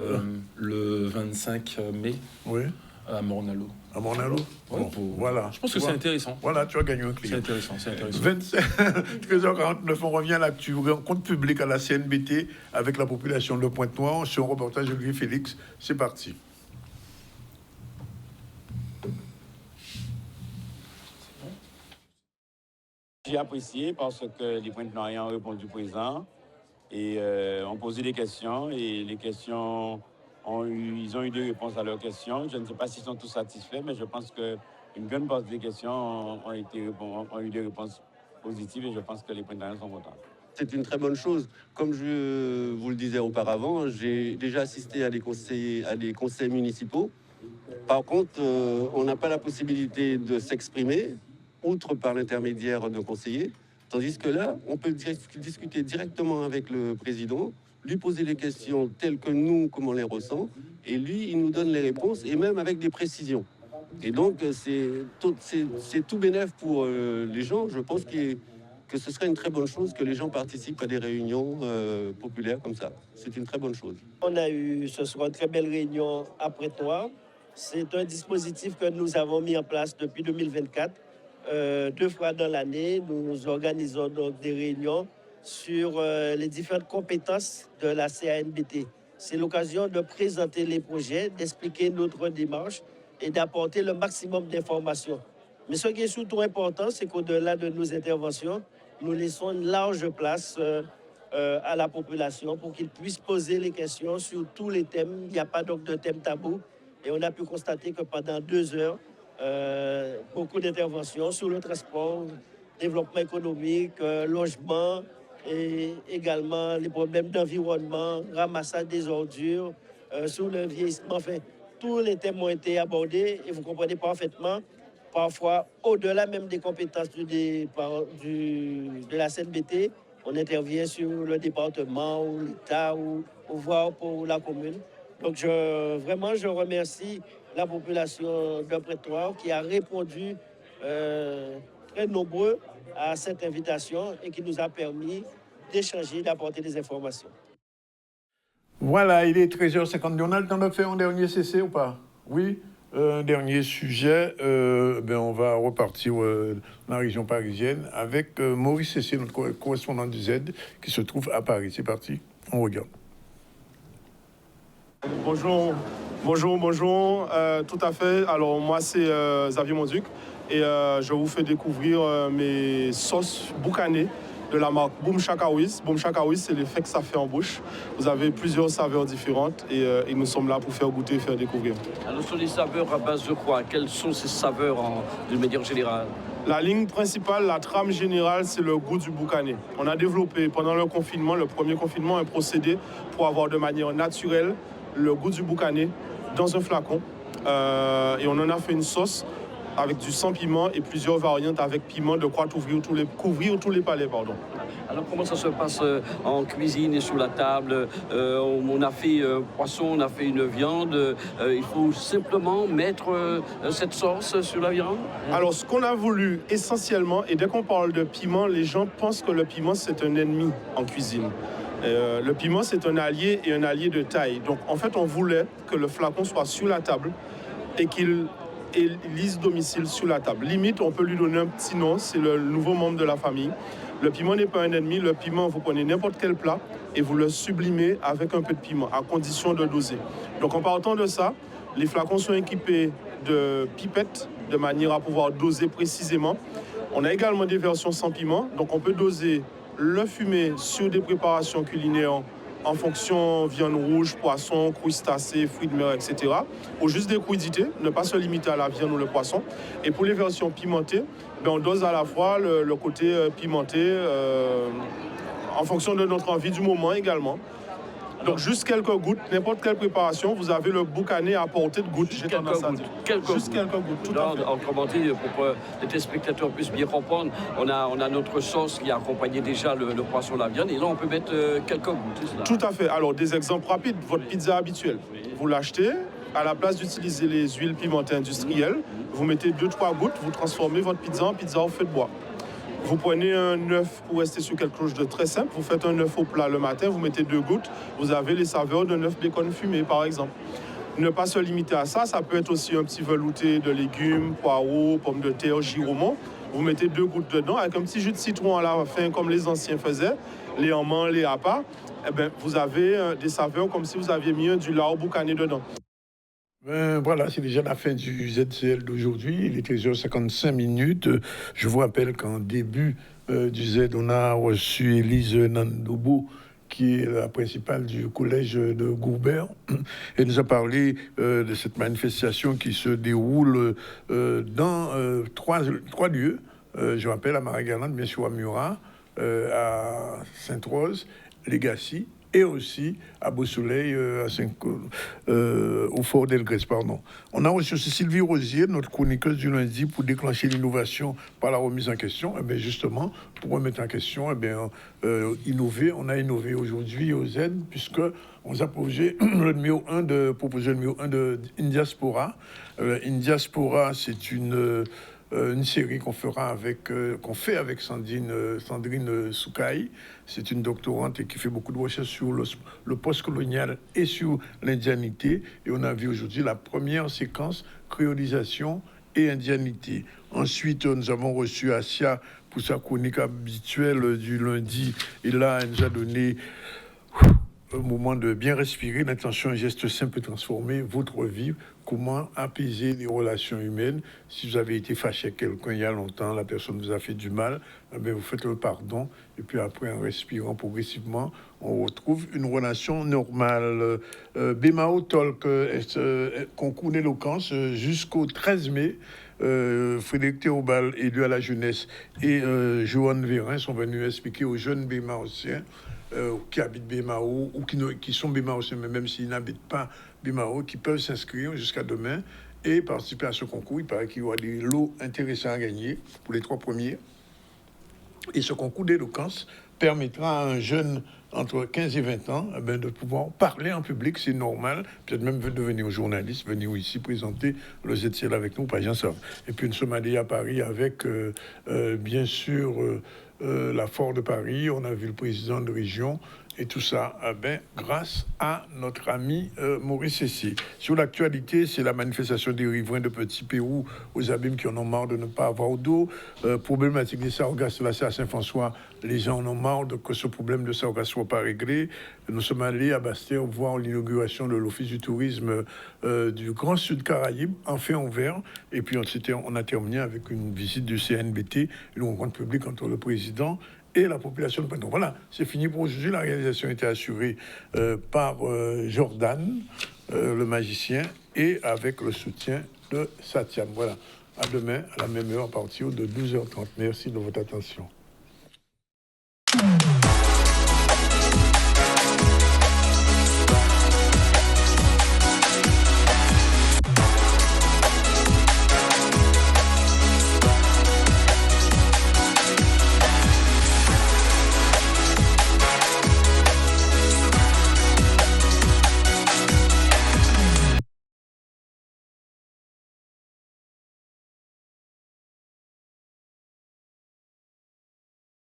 le 25 mai. Oui. À Mornalo. À Mornalo? Ouais, voilà. Je pense que c'est intéressant. Voilà, tu as gagné un client. C'est intéressant, c'est intéressant. 13h49, on revient à l'actu. Rencontre publique à la CNBT avec la population de Pointe-Noire. Sur un reportage de Louis Félix. C'est parti. J'ai apprécié parce que les Pointe-Noiriens ont répondu présent et ont posé des questions. Et les questions, ils ont eu des réponses à leurs questions. Je ne sais pas s'ils sont tous satisfaits, mais je pense qu'une bonne partie des questions ont eu des réponses positives et je pense que les Pointe-Noiriens sont contents. C'est une très bonne chose. Comme je vous le disais auparavant, j'ai déjà assisté à des conseils municipaux. Par contre, on n'a pas la possibilité de s'exprimer, outre par l'intermédiaire d'un conseiller, tandis que là, on peut discuter directement avec le président, lui poser les questions telles que nous, comme on les ressent, et lui, il nous donne les réponses, et même avec des précisions. Et donc, c'est tout bénef pour les gens. Je pense que ce serait une très bonne chose que les gens participent à des réunions populaires comme ça. C'est une très bonne chose. On a eu ce soir une très belle réunion à Pointe-Noire. C'est un dispositif que nous avons mis en place depuis 2024. 2 fois dans l'année, nous organisons donc des réunions sur les différentes compétences de la CANBT. C'est l'occasion de présenter les projets, d'expliquer notre démarche et d'apporter le maximum d'informations. Mais ce qui est surtout important, c'est qu'au-delà de nos interventions, nous laissons une large place à la population pour qu'ils puissent poser les questions sur tous les thèmes. Il n'y a pas donc de thème tabou. Et on a pu constater que pendant 2 heures, beaucoup d'interventions sur le transport, développement économique, logement et également les problèmes d'environnement, ramassage des ordures, sur le vieillissement. Enfin, tous les thèmes ont été abordés et vous comprenez parfaitement, parfois au-delà même des compétences de la CNBT, on intervient sur le département ou l'État ou voire pour la commune. Donc vraiment, je remercie la population de Pointe-Noire qui a répondu très nombreux à cette invitation et qui nous a permis d'échanger, d'apporter des informations. Voilà, il est 13h50. On a le temps de faire un dernier CC ou pas? Oui, un dernier sujet. On va repartir dans la région parisienne avec Maurice Cessé, notre correspondant du Z, qui se trouve à Paris. C'est parti, on regarde. Bonjour, tout à fait. Alors moi c'est Xavier Monduc et je vous fais découvrir mes sauces boucanées de la marque Boom Chakaouis. Boom Chakaouis, c'est l'effet que ça fait en bouche. Vous avez plusieurs saveurs différentes et nous sommes là pour faire goûter et faire découvrir. Alors ce sont des saveurs à base de quoi? Quelles sont ces saveurs de manière générale? La ligne principale, la trame générale, c'est le goût du boucané. On a développé pendant le confinement, le premier confinement, un procédé pour avoir de manière naturelle le goût du boucané dans un flacon. Et on en a fait une sauce avec du sans piment et plusieurs variantes avec piment de quoi couvrir tous les palais. Pardon. Alors comment ça se passe en cuisine et sous la table? On a fait poisson, on a fait une viande. Il faut simplement mettre cette sauce sur la viande? Alors ce qu'on a voulu essentiellement, et dès qu'on parle de piment, les gens pensent que le piment c'est un ennemi en cuisine. Le piment, c'est un allié et un allié de taille. Donc, en fait, on voulait que le flacon soit sur la table et qu'il élise domicile sur la table. Limite, on peut lui donner un petit nom, c'est le nouveau membre de la famille. Le piment n'est pas un ennemi. Le piment, vous prenez n'importe quel plat et vous le sublimez avec un peu de piment, à condition de doser. Donc, en partant de ça, les flacons sont équipés de pipettes de manière à pouvoir doser précisément. On a également des versions sans piment, donc on peut doser le fumé sur des préparations culinaires en fonction viande rouge, poisson, crustacés, fruits de mer, etc. Ou juste des crudités, ne pas se limiter à la viande ou le poisson. Et pour les versions pimentées, on dose à la fois le côté pimenté en fonction de notre envie du moment également. Donc juste quelques gouttes, n'importe quelle préparation, vous avez le boucané à portée de gouttes. Juste quelques gouttes, tout à fait. Autrement dit, pour que les téléspectateurs puissent bien comprendre, on a notre sauce qui a accompagné déjà le poisson, la viande, et là on peut mettre quelques gouttes. Tout à fait. Alors des exemples rapides, votre pizza habituelle, vous l'achetez, à la place d'utiliser les huiles pimentées industrielles, vous mettez 2-3 gouttes, vous transformez votre pizza en pizza au feu de bois. Vous prenez un œuf pour rester sur quelque chose de très simple. Vous faites un œuf au plat le matin, vous mettez 2 gouttes. Vous avez les saveurs d'un œuf bacon fumé, par exemple. ne pas se limiter à ça. Ça peut être aussi un petit velouté de légumes, poireaux, pommes de terre, giromont. Vous mettez 2 gouttes dedans avec un petit jus de citron à la fin, comme les anciens faisaient, les amants, les appâts. Eh bien, vous avez des saveurs comme si vous aviez mis du lard boucané dedans. Voilà, c'est déjà la fin du ZCL d'aujourd'hui. Il est 13h55. Je vous rappelle qu'en début du Z, on a reçu Élise Nandobo, qui est la principale du collège de Gourbert. Elle nous a parlé de cette manifestation qui se déroule dans 3 lieux. Je rappelle à Marie-Galante, bien sûr à Murat, à Sainte-Rose, Legacy, et aussi à Beau-Soleil, au Fort d'Elgrès, pardon. On a reçu aussi Sylvie Rosier, notre chroniqueuse du lundi, pour déclencher l'innovation par la remise en question. Et bien justement, pour remettre en question, innover. On a innové aujourd'hui au Z, puisque on a proposé le numéro 1 de Indiaspora. Indiaspora, c'est une série qu'on fait avec Sandrine Soukaï. C'est une doctorante et qui fait beaucoup de recherches sur le post-colonial et sur l'indianité. Et on a vu aujourd'hui la première séquence créolisation et indianité. Ensuite, nous avons reçu Asia pour sa chronique habituelle du lundi. Et là, elle nous a donné un moment de bien respirer. L'intention, un geste simple peut transformer votre vie. Comment apaiser les relations humaines. Si vous avez été fâché avec quelqu'un il y a longtemps, la personne vous a fait du mal, vous faites le pardon. Et puis après, en respirant progressivement, on retrouve une relation normale. Bemao Talk, concours d'éloquence jusqu'au 13 mai. Frédéric Théobald, élu à la jeunesse, et Joanne Vérin sont venus expliquer aux jeunes Bémaotiens qui habitent Bémao ou qui sont Bémaotiens, mais même s'ils n'habitent pas Bémao, qui peuvent s'inscrire jusqu'à demain et participer à ce concours. Il paraît qu'il y aura des lots intéressants à gagner pour les 3 premiers. Et ce concours d'éloquence permettra à un jeune entre 15 et 20 ans de pouvoir parler en public, c'est normal, peut-être même devenir journaliste, venir ici présenter le ZCL avec nous, pas bien ça. Et puis nous sommes allés à Paris avec, bien sûr, la Fort de Paris, on a vu le président de région, et tout ça, grâce à notre ami Maurice Essy. Sur l'actualité, c'est la manifestation des riverains de Petit Pérou aux abîmes qui en ont marre de ne pas avoir d'eau. Problématique des sargasses, là c'est à Saint-François, les gens en ont marre de que ce problème de sargasses ne soit pas réglé. Nous sommes allés à Bastère voir l'inauguration de l'Office du tourisme du Grand Sud Caraïbe, en fait ouvert. Et puis on a terminé avec une visite du CNBT, une rencontre publique entre le président et la population de Pointe-Noire. Voilà, c'est fini pour aujourd'hui. La réalisation a été assurée par Jordan, le magicien, et avec le soutien de Satiam. Voilà, à demain, à la même heure, à partir de 12h30. Merci de votre attention.